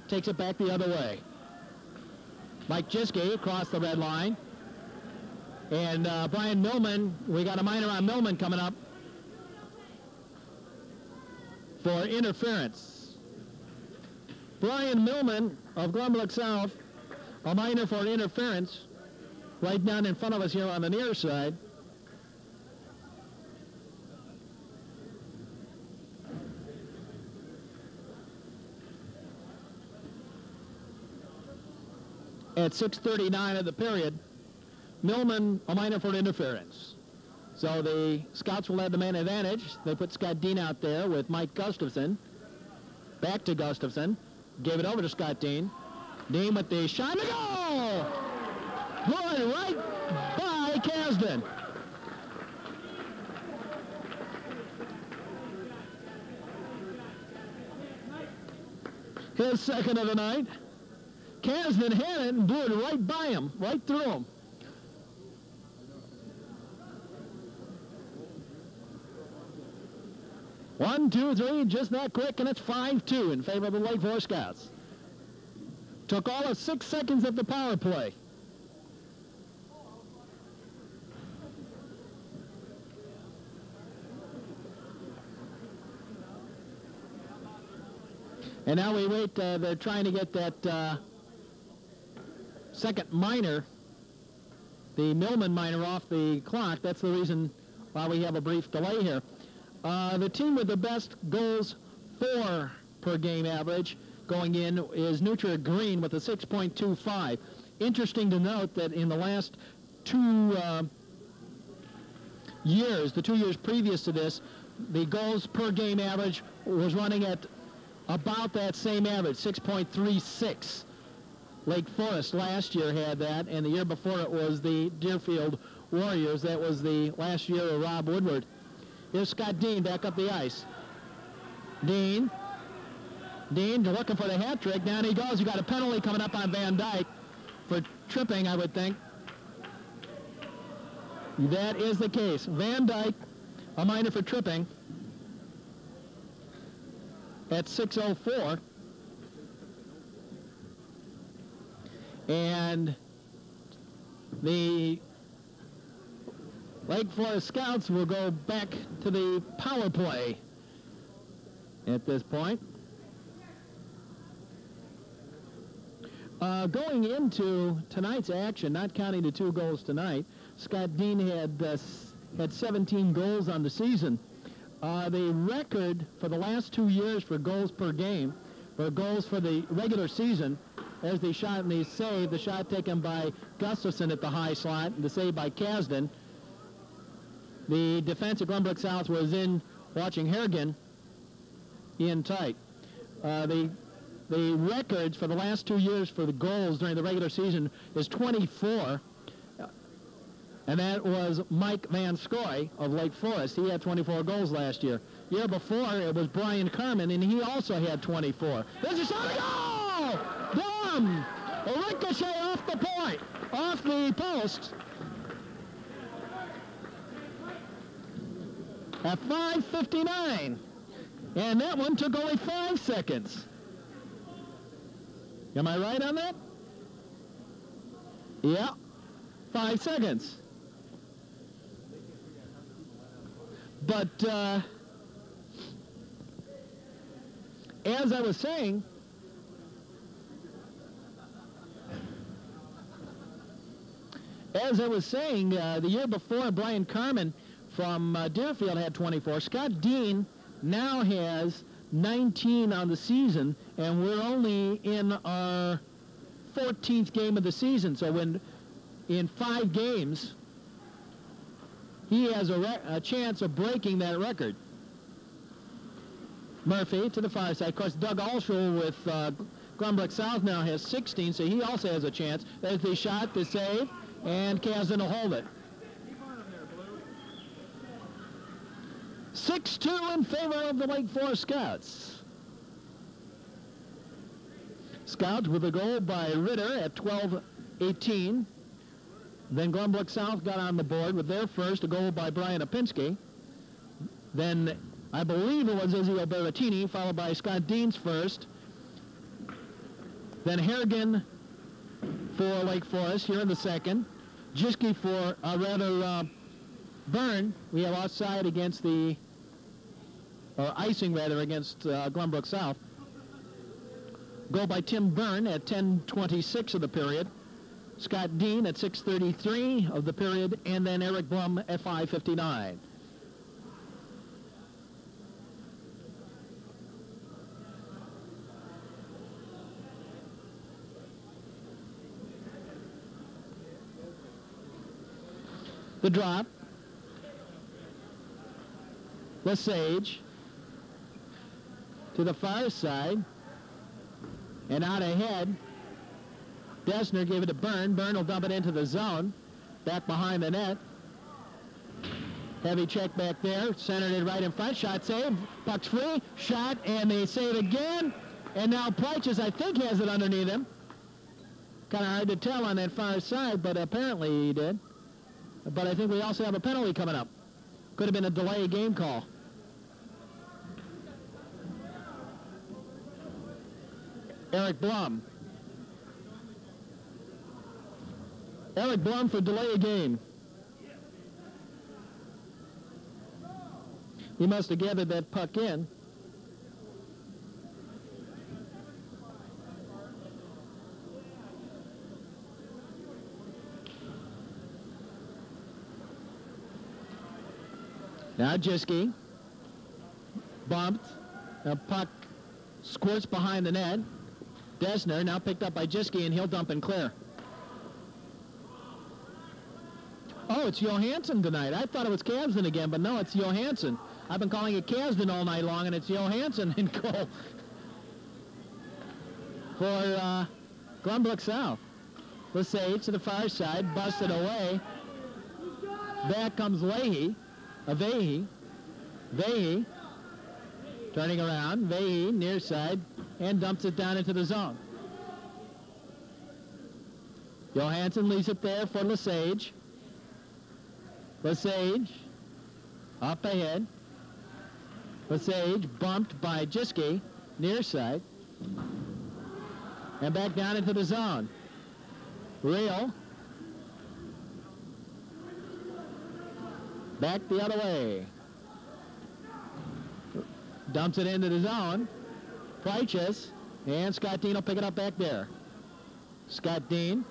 takes it back the other way. Mike Jiske across the red line. And Brian Millman, we got a minor on Millman coming up for interference. Brian Millman of Glenbrook South, a minor for interference, right down in front of us here on the near side. At 6:39 of the period. Millman a minor for interference. So the Scouts will have the man advantage. They put Scott Dean out there with Mike Gustafson. Back to Gustafson. Gave it over to Scott Dean. Dean with the shot and the goal! Good, right by Kasdan. His second of the night. Kasdan had it and blew it right by him, right through him. One, two, three, just that quick, and it's 5-2 in favor of the Lake Forest Scouts. Took all of 6 seconds of the power play. And now we wait, they're trying to get that second minor, the Millman minor, off the clock. That's the reason why we have a brief delay here. The team with the best goals for per game average going in is Neutral Green with a 6.25. Interesting to note that in the last 2 years, the 2 years previous to this, the goals per game average was running at about that same average, 6.36. Lake Forest last year had that, and the year before it was the Deerfield Warriors. That was the last year of Rob Woodward. Here's Scott Dean back up the ice. Dean looking for the hat trick. Down he goes. You got a penalty coming up on Van Dyke for tripping, I would think. That is the case. Van Dyke, a minor for tripping at 6:04. And the Lake Forest Scouts will go back to the power play at this point. Going into tonight's action, not counting the 2 goals tonight, Scott Dean had 17 goals on the season. The record for the last 2 years for goals per game, for goals for the regular season, there's the shot and the save, the shot taken by Gustafson at the high slot, and the save by Kasdan. The defense of Glenbrook South was in watching Harrigan in tight. The records for the last 2 years for the goals during the regular season is 24, and that was Mike Van Scoy of Lake Forest. He had 24 goals last year. Year before, it was Brian Carmen, and he also had 24. There's a shot, a goal! Dumb! A ricochet off the point, off the post. At 5:59, and that one took only 5 seconds. Am I right on that? Yeah, 5 seconds. But as I was saying, the year before, Brian Carmen from Deerfield had 24. Scott Dean now has 19 on the season, and we're only in our 14th game of the season. So when in 5 games, he has a chance of breaking that record. Murphy to the far side. Of course, Doug Alshul with Glenbrook South now has 16, so he also has a chance. There's the shot, the save, and Kasdan will hold it. 6-2 in favor of the Lake Forest Scouts. Scouts with a goal by Ritter at 12:18. Then Glenbrook South got on the board with their first, a goal by Brian Opinski. Then I believe it was Izzy Berrettini, followed by Scott Dean's first. Then Harrigan for Lake Forest here in the second. Jischke for, Byrne. We have offside against the, or icing rather, against Glenbrook South. Goal by Tim Byrne at 10:26 of the period. Scott Dean at 6:33 of the period, and then Eric Blum at 5:59. The drop. Lesage to the far side. And out ahead. Desner gave it to Byrne. Byrne will dump it into the zone. Back behind the net. Heavy check back there. Centered it right in front. Shot save. Puck's free. Shot, and they save again. And now Prychus, I think, has it underneath him. Kind of hard to tell on that far side, but apparently he did. But I think we also have a penalty coming up. Could have been a delay game call. Eric Blum. Eric Blum for delay a game. He must have gathered that puck in. Now Jiski. Bumped. The puck squirts behind the net. Desner now picked up by Jiski, and he'll dump and clear. Oh, it's Johansson tonight. I thought it was Kasdan again, but no, it's Johansson. I've been calling it Kasdan all night long, and it's Johansson in goal for Glenbrook South. Lesage to the far side, busted away. Back comes Leahy. Vehy turning around. Vehy near side and dumps it down into the zone. Johansson leaves it there for Lesage. Lesage up ahead. Lesage bumped by Jiski near side and back down into the zone. Real back the other way. Dumps it into the zone. Prychus, and Scott Dean will pick it up back there. Scott Dean.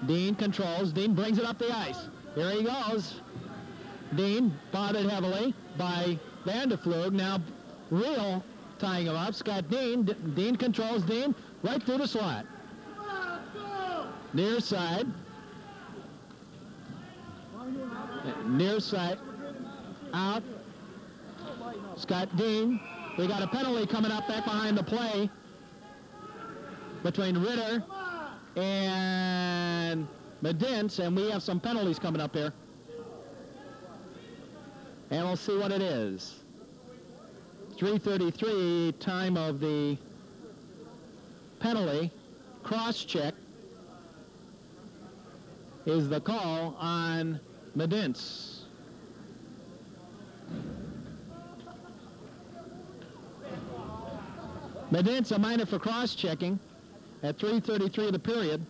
Dean controls. Dean brings it up the ice. Here he goes. Dean botted heavily by Vanderflug. Now Real tying him up. Scott Dean. Dean controls. Dean right through the slot. Near side. Near side. Out. Scott Dean. We got a penalty coming up back behind the play between Ritter and Medince, and we have some penalties coming up here. And we'll see what it is. 3:33, time of the penalty. Cross-check is the call on Medince. Medince a minor for cross-checking at 3:33 of the period.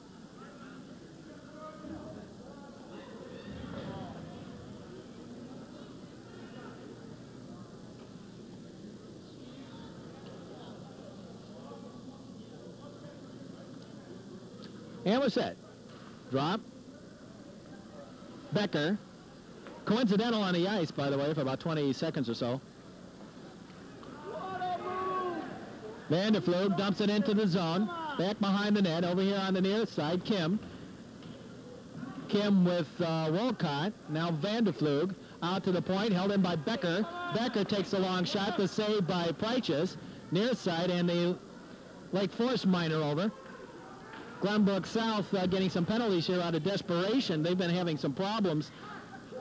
And we're set. Drop. Becker. Coincidental on the ice, by the way, for about 20 seconds or so. Vanderflug dumps it into the zone. Back behind the net. Over here on the near side, Kim. Kim with Wolcott. Now Vanderflug out to the point. Held in by Becker. Becker takes a long shot. The save by Prychus. Near side, and the Lake Forest minor over. Glenbrook South getting some penalties here out of desperation. They've been having some problems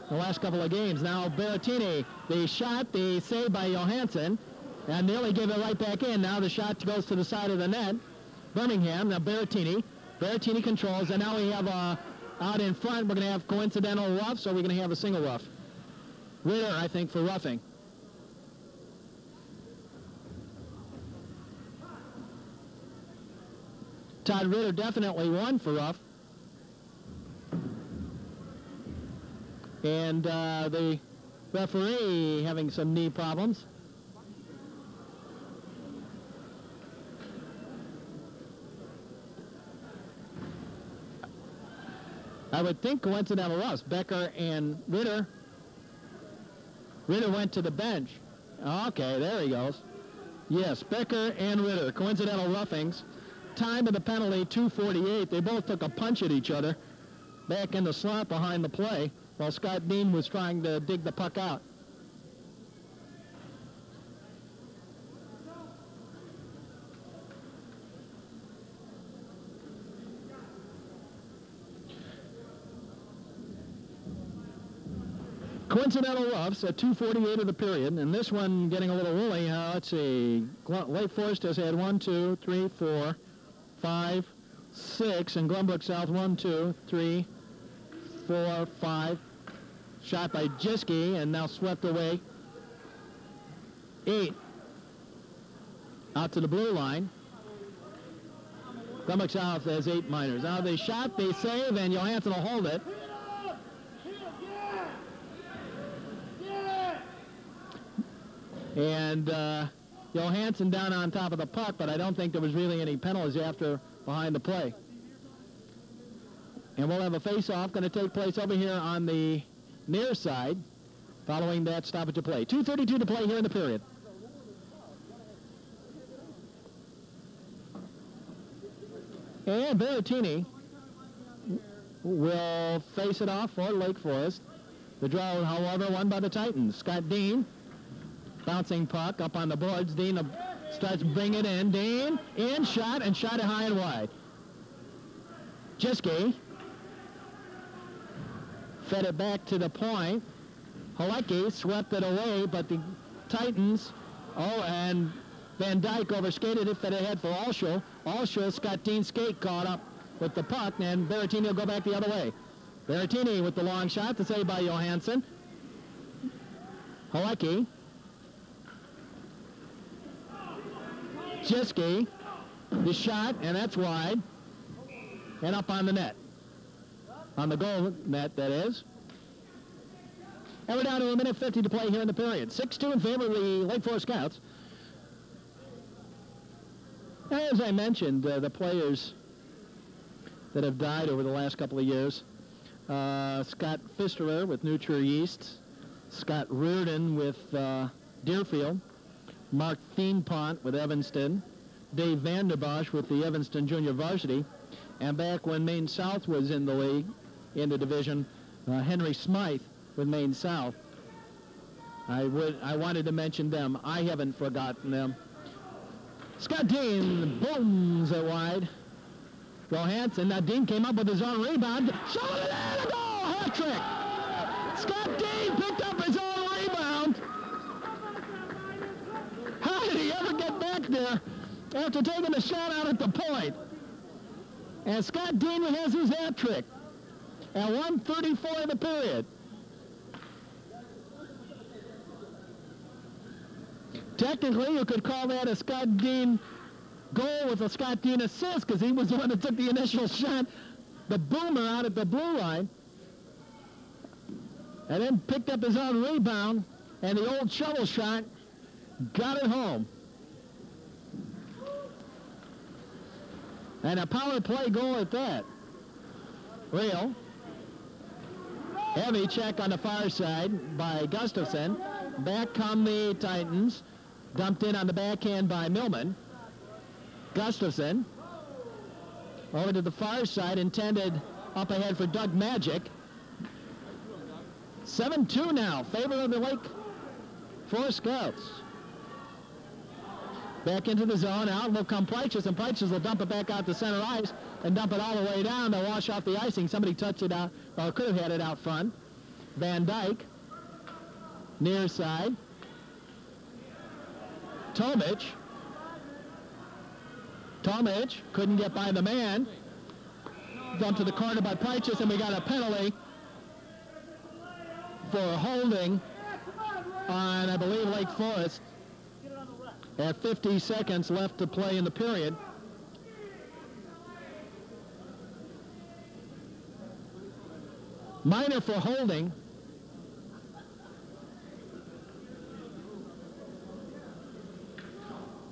the last couple of games. Now Berrettini, the shot, the save by Johansson. And nearly gave it right back in. Now the shot goes to the side of the net. Birmingham, now Berrettini. Berrettini controls, and now we have out in front, we're going to have coincidental roughs, or we're going to have a single rough. Ritter, I think, for roughing. Todd Ritter definitely won for rough. And the referee having some knee problems. I would think coincidental roughs. Becker and Ritter. Ritter went to the bench. Okay, there he goes. Yes, Becker and Ritter, coincidental roughings. Time of the penalty, 2:48. They both took a punch at each other. back in the slot behind the play while Scott Dean was trying to dig the puck out. Coincidental roughs at 2:48 of the period, and this one getting a little woolly. Let's see. Lake Forest has had 1, 2, 3, 4, 5, 6, and Glenbrook South 1, 2, 3, 4, 5. Shot by Jiske and now swept away. 8 out to the blue line. Glenbrook South has 8 minors. Now they shot, they save, and Johansson will hold it. And Johansson down on top of the puck, but I don't think there was really any penalties after behind the play. And we'll have a face-off going to take place over here on the near side following that stoppage of play. 2:32 to play here in the period. And Berrettini will face it off for Lake Forest. The draw, however, won by the Titans. Scott Dean, bouncing puck up on the boards. Dean starts bringing it in. Dean, in, shot, and shot it high and wide. Jiske fed it back to the point. Halecki swept it away, but the Titans, and Van Dyke overskated it, fed ahead for Alschull. Alschull, Scott Dean's skate caught up with the puck, and Berrettini will go back the other way. Berrettini with the long shot to save by Johansson. Halecki. Jiske, the shot, and that's wide, and up on the net. On the goal net, that is. And we're down to 1:50 to play here in the period. 6-2 in favor of the Lake Forest Scouts. As I mentioned, the players that have died over the last couple of years. Scott Pfisterer with New Trier East. Scott Reardon with Deerfield. Mark Thienpont with Evanston. Dave Vanderbosch with the Evanston Junior Varsity. And back when Maine South was in the league, in the division, Henry Smythe with Maine South. I wanted to mention them. I haven't forgotten them. Scott Dean booms it wide. Johansson. Now Dean came up with his own rebound. Shot it in, a goal! Hat trick! Scott Dean picked up his own rebound. How did he ever get back there after taking a shot out at the point? And Scott Dean has his hat trick at 1:34 of the period. Technically, you could call that a Scott Dean goal with a Scott Dean assist, because he was the one that took the initial shot, the boomer out at the blue line, and then picked up his own rebound, and the old shovel shot got it home. And a power play goal at that. Real. Heavy check on the far side by Gustafson. Back come the Titans. Dumped in on the backhand by Millman. Gustafson. Over to the far side, intended up ahead for Doug Magic. 7-2 now, favor of the Lake Forest Scouts. Back into the zone, out will come Preiches, and Preiches will dump it back out to center ice and dump it all the way down to wash off the icing. Somebody touched it out, or could have had it out front. Van Dyke, near side. Tomic couldn't get by the man. Dumped to the corner by Preiches, and we got a penalty for holding on, I believe, Lake Forest. At 50 seconds left to play in the period. Minor for holding.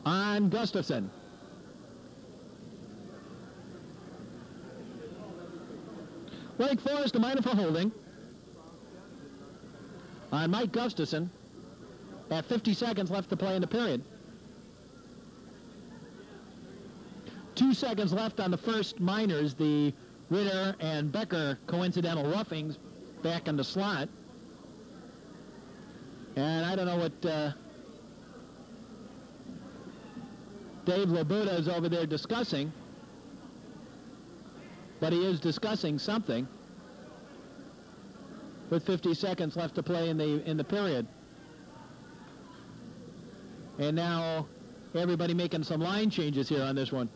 On Gustafson. Lake Forest, a minor for holding. On Mike Gustafson. At 50 seconds left to play in the period. 2 seconds left on the first minors. The Ritter and Becker coincidental roughings back in the slot. And I don't know what Dave Labuda is over there discussing, but he is discussing something with 50 seconds left to play in the period. And now everybody making some line changes here on this one.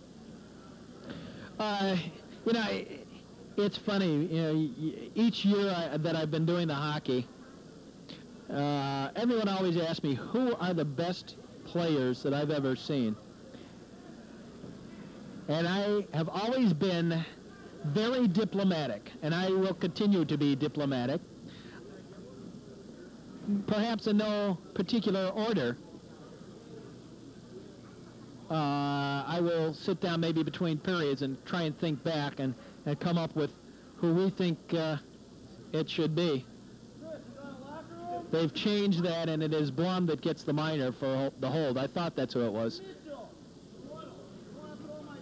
You know, it's funny. You know, each year that I've been doing the hockey, everyone always asks me, who are the best players that I've ever seen? And I have always been very diplomatic, and I will continue to be diplomatic. Perhaps in no particular order. I will sit down maybe between periods and try and think back and come up with who we think it should be. They've changed that, and it is Blum that gets the minor for the hold. I thought that's who it was.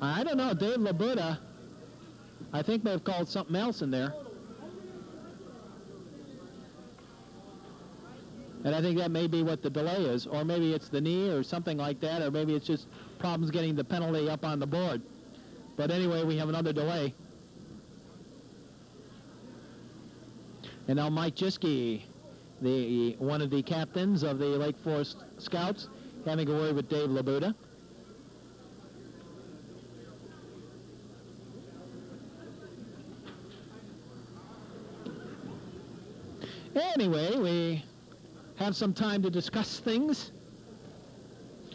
I don't know. Dave Labuda, I think may have called something else in there. And I think that may be what the delay is, or maybe it's the knee or something like that, or maybe it's just problems getting the penalty up on the board. But anyway, we have another delay. And now Mike Jiske, one of the captains of the Lake Forest Scouts, having a word with Dave Labuda. Anyway, we have some time to discuss things.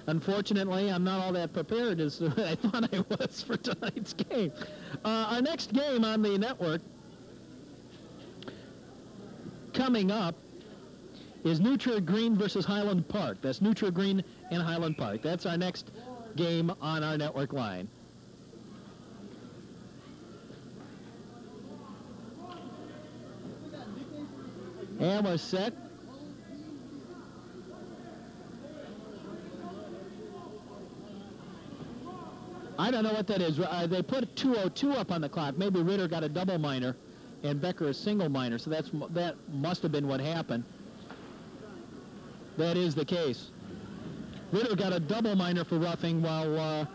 Unfortunately, I'm not all that prepared as I thought I was for tonight's game. Our next game on the network coming up is Neutral Green versus Highland Park. That's Neutral Green and Highland Park. That's our next game on our network line. And we're set. I don't know what that is. They put 2:02 up on the clock. Maybe Ritter got a double minor and Becker a single minor, so that must have been what happened. That is the case. Ritter got a double minor for roughing while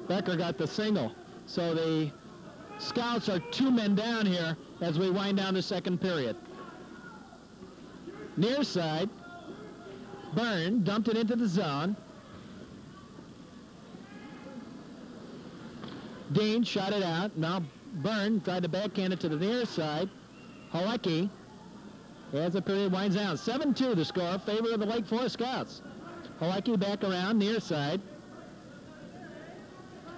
Becker got the single. So the Scouts are 2 men down here as we wind down the second period. Near side, Byrne dumped it into the zone. Dean shot it out. Now Byrne tried to backhand it to the near side. Halecki, as the period winds down. 7-2 the score, favor of the Lake Forest Scouts. Halecki back around, near side.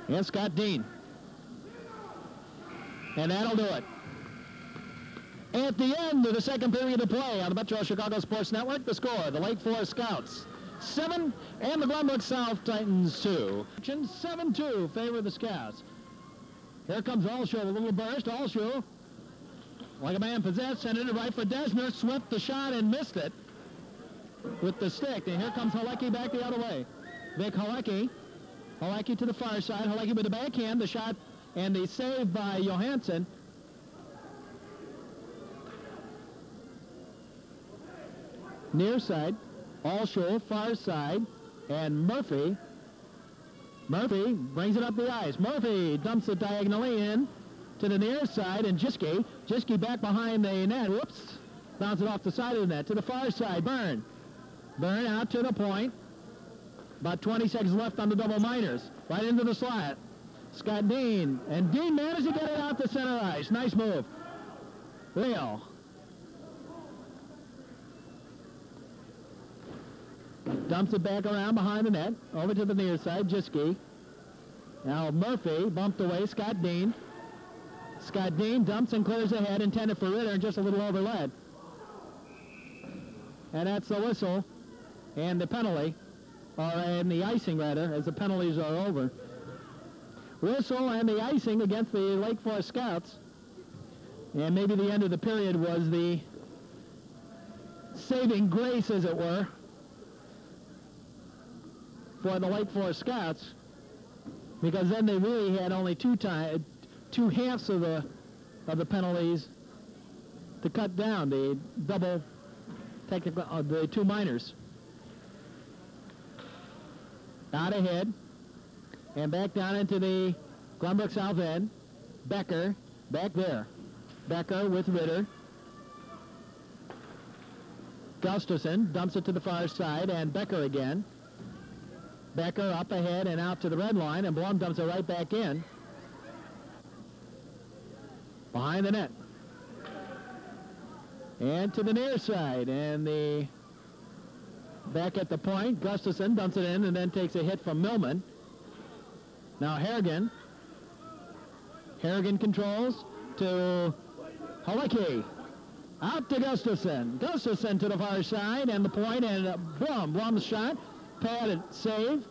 And Scott Dean. And that'll do it. At the end of the second period of play on the Metro Chicago Sports Network, the score, the Lake Forest Scouts 7 and the Glenbrook South Titans 2. 7-2 favor the Scouts. Here comes Allshow, a little burst. Allshow, like a man possessed, sent it right for Desner, swept the shot and missed it with the stick. And here comes Halecki back the other way. Vic Halecki. Halecki to the far side. Halecki with the backhand, the shot and the save by Johansson. Near side, Allshow, far side, and Murphy brings it up the ice. Murphy dumps it diagonally in to the near side, and Jiske back behind the net. Whoops, bounce it off the side of the net to the far side. Byrne out to the point. About 20 seconds left on the double minors. Right into the slot. Scott Dean, and Dean managed to get it out to center ice. Nice move. Leo. Dumps it back around behind the net, over to the near side, Jiske. Now Murphy bumped away, Scott Dean. Scott Dean dumps and clears ahead, intended for Ritter, and just a little overled. And that's the whistle and the penalty, and the icing rather, as the penalties are over. Whistle and the icing against the Lake Forest Scouts. And maybe the end of the period was the saving grace, as it were, for the Lake Forest Scouts, because then they really had only two halves of the penalties to cut down, the double technical, the two minors. Out ahead and back down into the Glenbrook south end. Becker back there. Becker with Ritter. Gustafson dumps it to the far side, and Becker again. Becker up ahead and out to the red line, and Blum dumps it right back in. Behind the net. And to the near side, and the back at the point, Gustafson dumps it in and then takes a hit from Millman. Now Harrigan controls to Halicki. Out to Gustafson. Gustafson to the far side and the point, and Blum's shot. Padded save.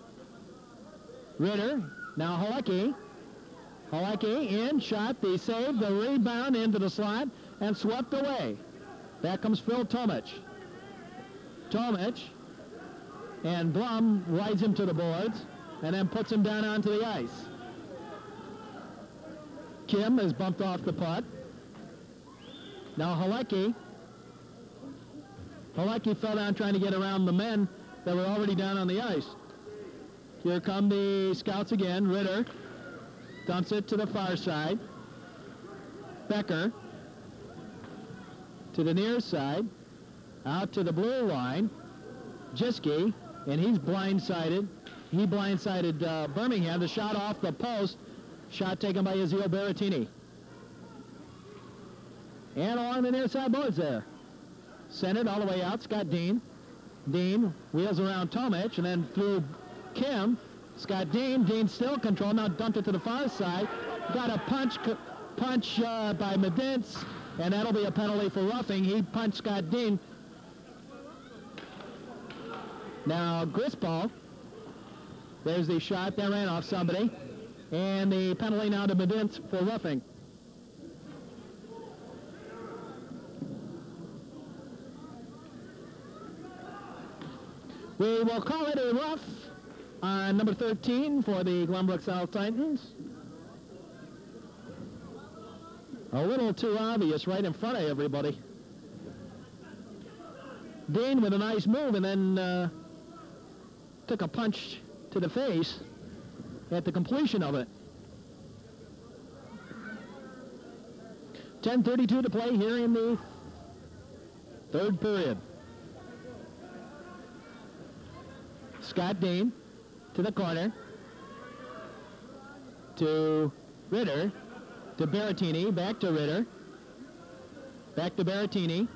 Ritter. Now Halicki. Halicki in, shot, the save, the rebound into the slot, and swept away. Back comes Phil Tomich. Tomich, and Blum rides him to the boards, and then puts him down onto the ice. Kim is bumped off the puck. Now Halicki fell down trying to get around the men that were already down on the ice. Here come the Scouts again. Ritter dumps it to the far side. Becker to the near side. Out to the blue line. Jiski, and he's blindsided. He blindsided Birmingham. The shot off the post. Shot taken by Ezio Berrettini. And along the near side boards there. Sent it all the way out. Scott Dean. Dean wheels around Tomich and then through Kim. Scott Dean. Dean still control. Now dumped it to the far side. Got a punch by Medintz, and that'll be a penalty for roughing. He punched Scott Dean. Now Grispall. There's the shot that ran off somebody. And the penalty now to Medintz for roughing. We will call it a rough on number 13 for the Glenbrook South Titans. A little too obvious right in front of everybody. Dean with a nice move and then took a punch to the face at the completion of it. 10:32 to play here in the third period. Scott Dean to the corner, to Ritter, to Berrettini, back to Ritter, back to Berrettini.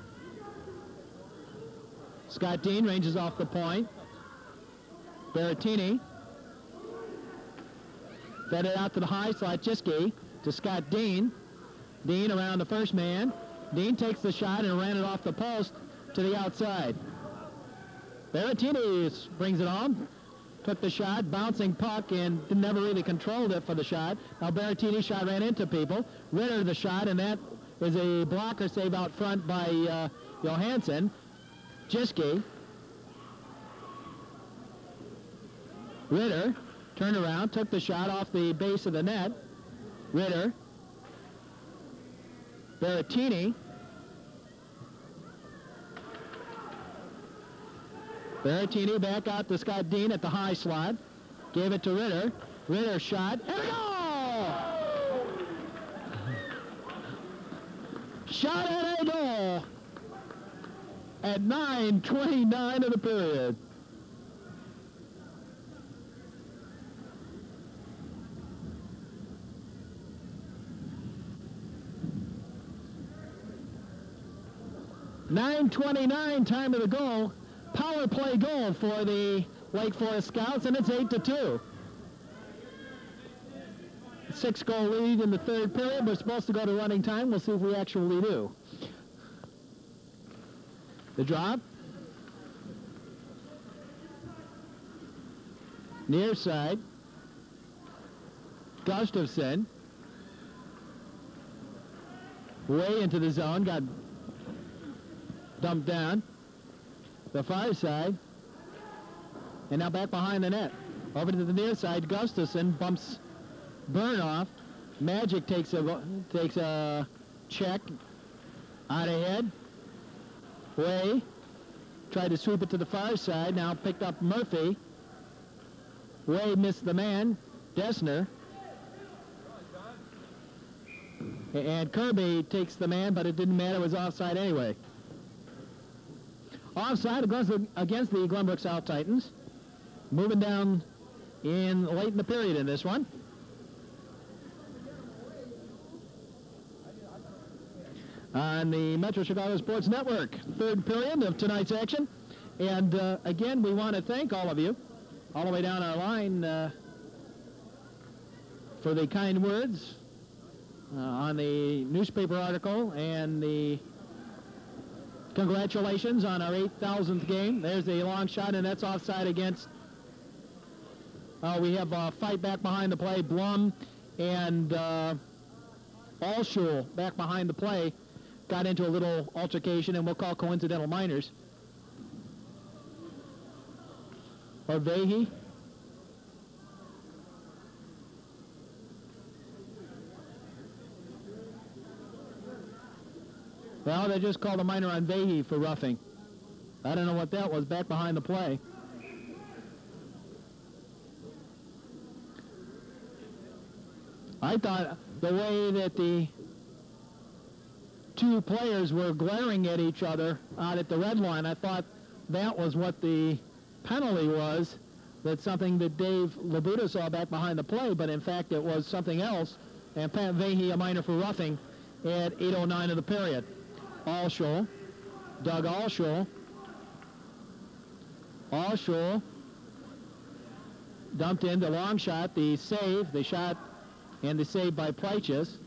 Scott Dean ranges off the point. Berrettini fed it out to the high slot. Jiski to Scott Dean. Dean around the first man. Dean takes the shot and ran it off the post to the outside. Berrettini brings it on. Took the shot, bouncing puck, and never really controlled it for the shot. Now Berrettini's shot ran into people. Ritter the shot, and that is a blocker save out front by Johansson. Jiski. Ritter turned around, took the shot off the base of the net. Ritter. Berrettini. Berrettini back out to Scott Dean at the high slot. Gave it to Ritter. Ritter shot, and a goal! Shot at a goal at 9:29 of the period. .9:29 time of the goal. Power play goal for the Lake Forest Scouts, and it's 8-2. 6-goal lead in the third period. We're supposed to go to running time. We'll see if we actually do. The drop. Near side. Gustafson. Way into the zone. Got dumped down. the far side. And now back behind the net. Over to the near side, Gustafson bumps Byrne off. Magic takes a check out ahead. Way tried to sweep it to the far side. Now picked up Murphy. Way missed the man, Dessner. And Kirby takes the man, but it didn't matter. It was offside anyway. Offside against the Glenbrook South Titans. Moving down late in the period in this one. On the Metro Chicago Sports Network, third period of tonight's action. And again, we want to thank all of you, all the way down our line, for the kind words on the newspaper article and the congratulations on our 8,000th game. There's a long shot, and that's offside against. We have a fight back behind the play. Blum and Allshul back behind the play got into a little altercation, and we'll call coincidental minors. Or Vahey. Well, they just called a minor on Vahey for roughing. I don't know what that was, back behind the play. I thought the way that the two players were glaring at each other out at the red line, I thought that was what the penalty was. That's something that Dave Labuda saw back behind the play, but in fact it was something else. And Pat Vahey a minor for roughing at 8:09 of the period. Allshul, Doug Allshul. Allshul dumped in the long shot, the save, the shot and the save by Prychus.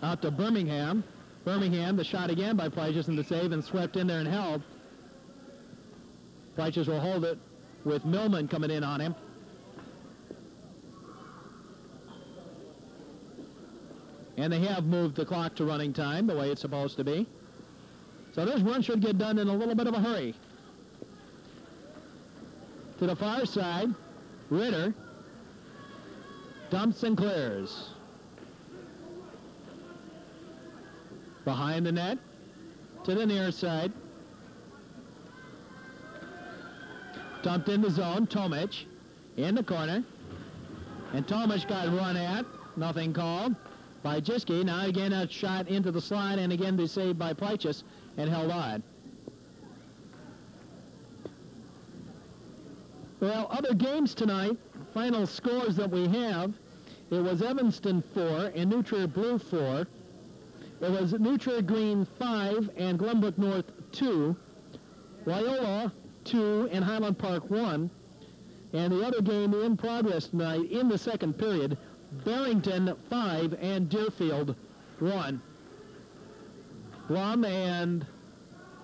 Out to Birmingham. Birmingham, the shot again by Prychus and the save, and swept in there and held. Prychus will hold it with Millman coming in on him. And they have moved the clock to running time the way it's supposed to be. So this run should get done in a little bit of a hurry. To the far side, Ritter dumps and clears. Behind the net, to the near side. Dumped in the zone, Tomic in the corner. And Tomic got run at, nothing called by Jiski. Now again a shot into the slot, and again the save by Prychus and held on. Well, other games tonight, final scores that we have, it was Evanston 4 and New Trier Blue 4. It was New Trier Green 5 and Glenbrook North 2. Loyola 2 and Highland Park 1. And the other game in progress tonight in the second period, Barrington 5 and Deerfield 1. Blum and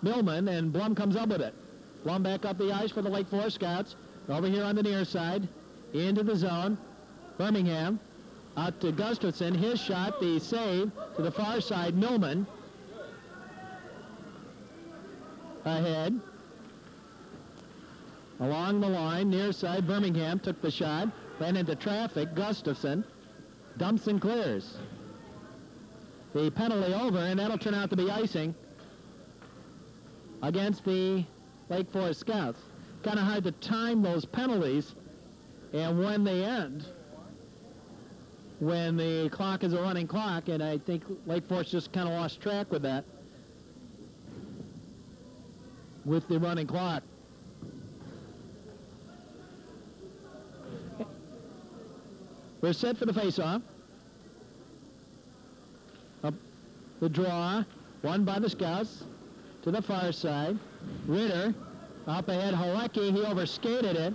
Millman, and Blum comes up with it. Blum back up the ice for the Lake Forest Scouts. Over here on the near side, into the zone. Birmingham, out to Gustafson. His shot, the save to the far side. Millman ahead. Along the line, near side, Birmingham took the shot. Ran into traffic. Gustafson dumps and clears. The penalty over, and that'll turn out to be icing against the Lake Forest Scouts. Kind of hard to time those penalties and when they end, when the clock is a running clock, and I think Lake Forest just kind of lost track with that, with the running clock. We're set for the face-off. Up the draw, won by the Scouts to the far side. Ritter up ahead, Halecki, he overskated it,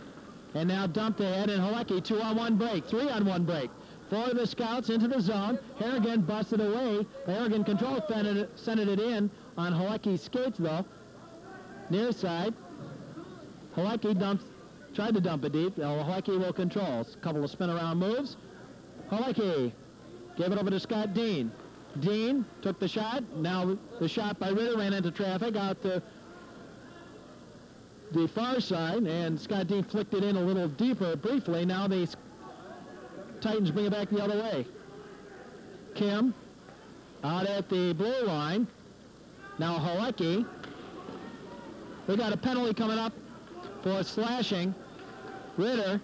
and now dumped ahead, and Halecki 2-on-1 break, 3-on-1 break. For the Scouts into the zone. Harrigan busted away. Harrigan control sent it in on Halecki's skates, though. Near side. Halecki tried to dump it deep. Halecki will control. A couple of spin-around moves. Halecki gave it over to Scott Dean. Dean took the shot. Now the shot by Ritter ran into traffic out to the far side, and Scott Dean flicked it in a little deeper briefly. Now the Titans bring it back the other way. Kim out at the blue line. Now Halecki. We got a penalty coming up for slashing. Ritter.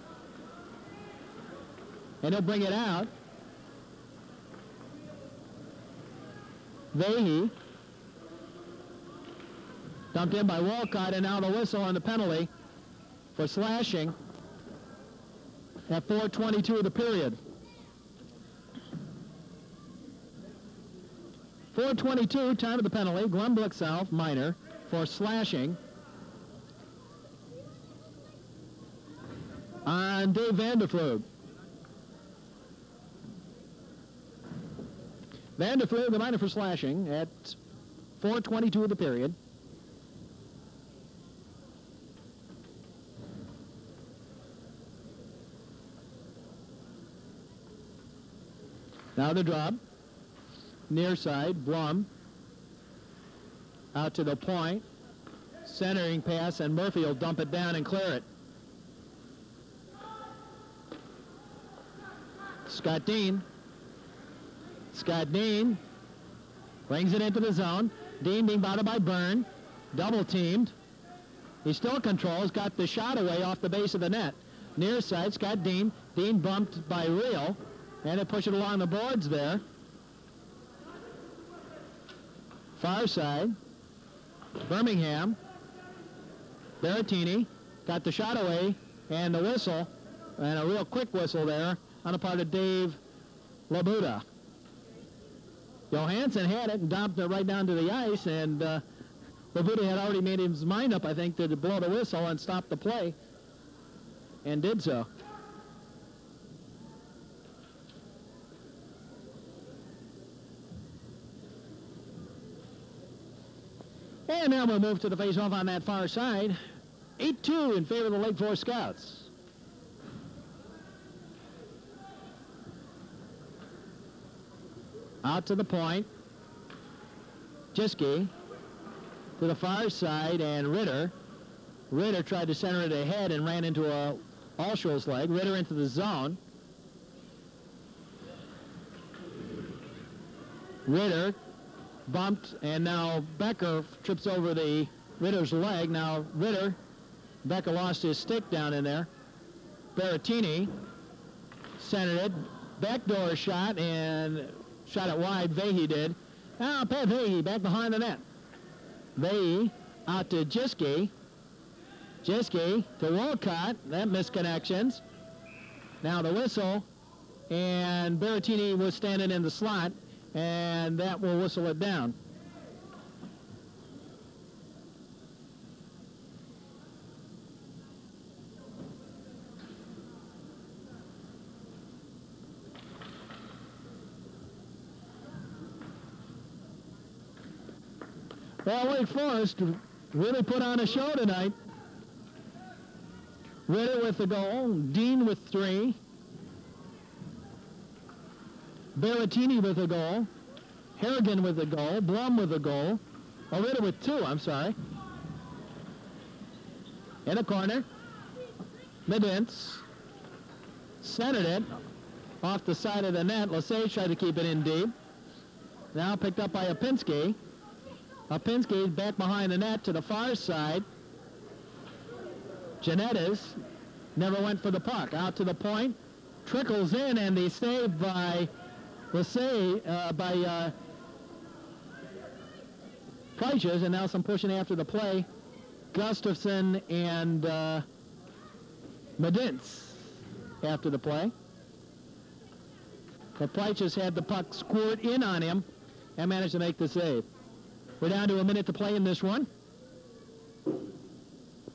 And he'll bring it out. Vahey. Dumped in by Walcott, and now the whistle on the penalty for slashing at 4:22 of the period. 4:22, time of the penalty. Glenbrook South, minor, for slashing on Dave Vanderflug. Vanderflug, the minor for slashing at 4:22 of the period. Now the drop. Near side, Blum. Out to the point. Centering pass, and Murphy will dump it down and clear it. Scott Dean. Scott Dean brings it into the zone. Dean being batted by Byrne. Double teamed. He still controls. Got the shot away off the base of the net. Near side, Scott Dean. Dean bumped by Real. And they push it along the boards there. Far side. Birmingham. Berrettini got the shot away, and the whistle, and a real quick whistle there on the part of Dave Labuda. Johansson had it and dumped it right down to the ice, and Labuda had already made his mind up, I think, to blow the whistle and stop the play, and did so. And now we'll move to the face-off on that far side. 8-2 in favor of the Lake Forest Scouts. Out to the point. Jiski to the far side, and Ritter. Ritter tried to center it ahead and ran into a Allshow's leg. Ritter into the zone. Ritter bumped, and now Becker trips over the Ritter's leg. Now Ritter, Becker lost his stick down in there. Berrettini centered it, backdoor shot, and shot it wide. Vahey did. Now Pat Vahey back behind the net. Vahey out to Jiski. Jiski to Walcott. That missed connections. Now the whistle, and Berrettini was standing in the slot, and that will whistle it down. Well, Wake Forest really put on a show tonight. Ritter with the goal, Dean with 3. Berrettini with a goal, Harrigan with a goal, Blum with a goal, Ritter with 2, I'm sorry. In the corner, Medence centered it off the side of the net. Lesage tried to keep it in deep. Now picked up by Opinski. Opinski back behind the net to the far side. Janetas never went for the puck. Out to the point, trickles in, and the save by Preiches, and now some pushing after the play. Gustafson and Medence after the play. But Preiches had the puck squirt in on him and managed to make the save. We're down to a minute to play in this one.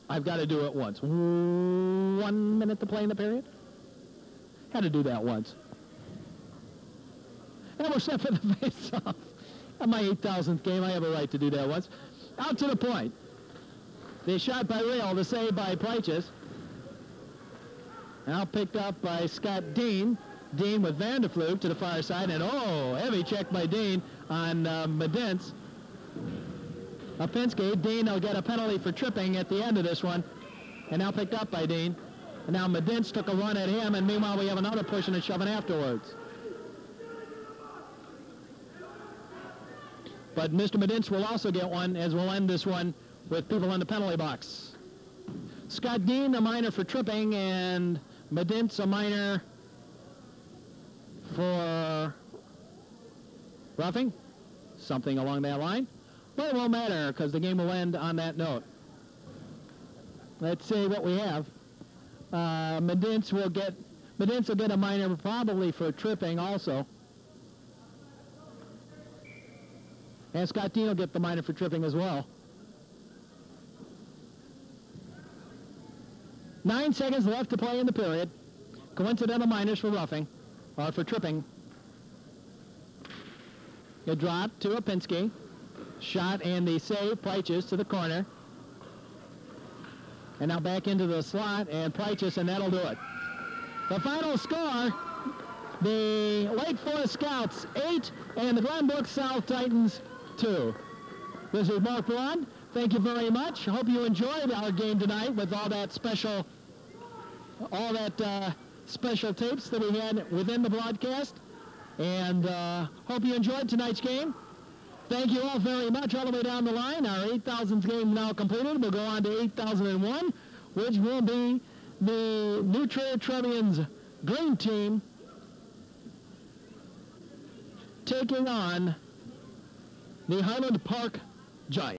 I've got to do it once. 1 minute to play in the period. Had to do that once. And we're set for the face-off. At my 8,000th game, I have a right to do that once. Out to the point. The shot by Real, the save by Preiches. Now picked up by Scott Dean. Dean with Vanderflug to the far side, and heavy check by Dean on Medence. Opinski. Dean will get a penalty for tripping at the end of this one. And now picked up by Dean. And now Medince took a run at him, and meanwhile we have another pushing and shoving afterwards. But Mr. Medince will also get one, as we'll end this one with people in the penalty box. Scott Dean, a minor for tripping, and Medince, a minor for roughing. Something along that line. But it won't matter, because the game will end on that note. Let's see what we have. Medince will get a minor probably for tripping also. And Scott Dean will get the minor for tripping as well. 9 seconds left to play in the period. Coincidental minors for roughing, or for tripping. A drop to Opinski. Shot and the save, Prychus to the corner. And now back into the slot, and Prychus, and that'll do it. The final score, the Lake Forest Scouts 8 and the Glenbrook South Titans 2. This is Mark Braun. Thank you very much. Hope you enjoyed our game tonight with all that special tapes that we had within the broadcast. And hope you enjoyed tonight's game. Thank you all very much all the way down the line. Our 8,000th game now completed. We'll go on to 8,001, which will be the New Trier Trevian's green team taking on the Highland Park Giants.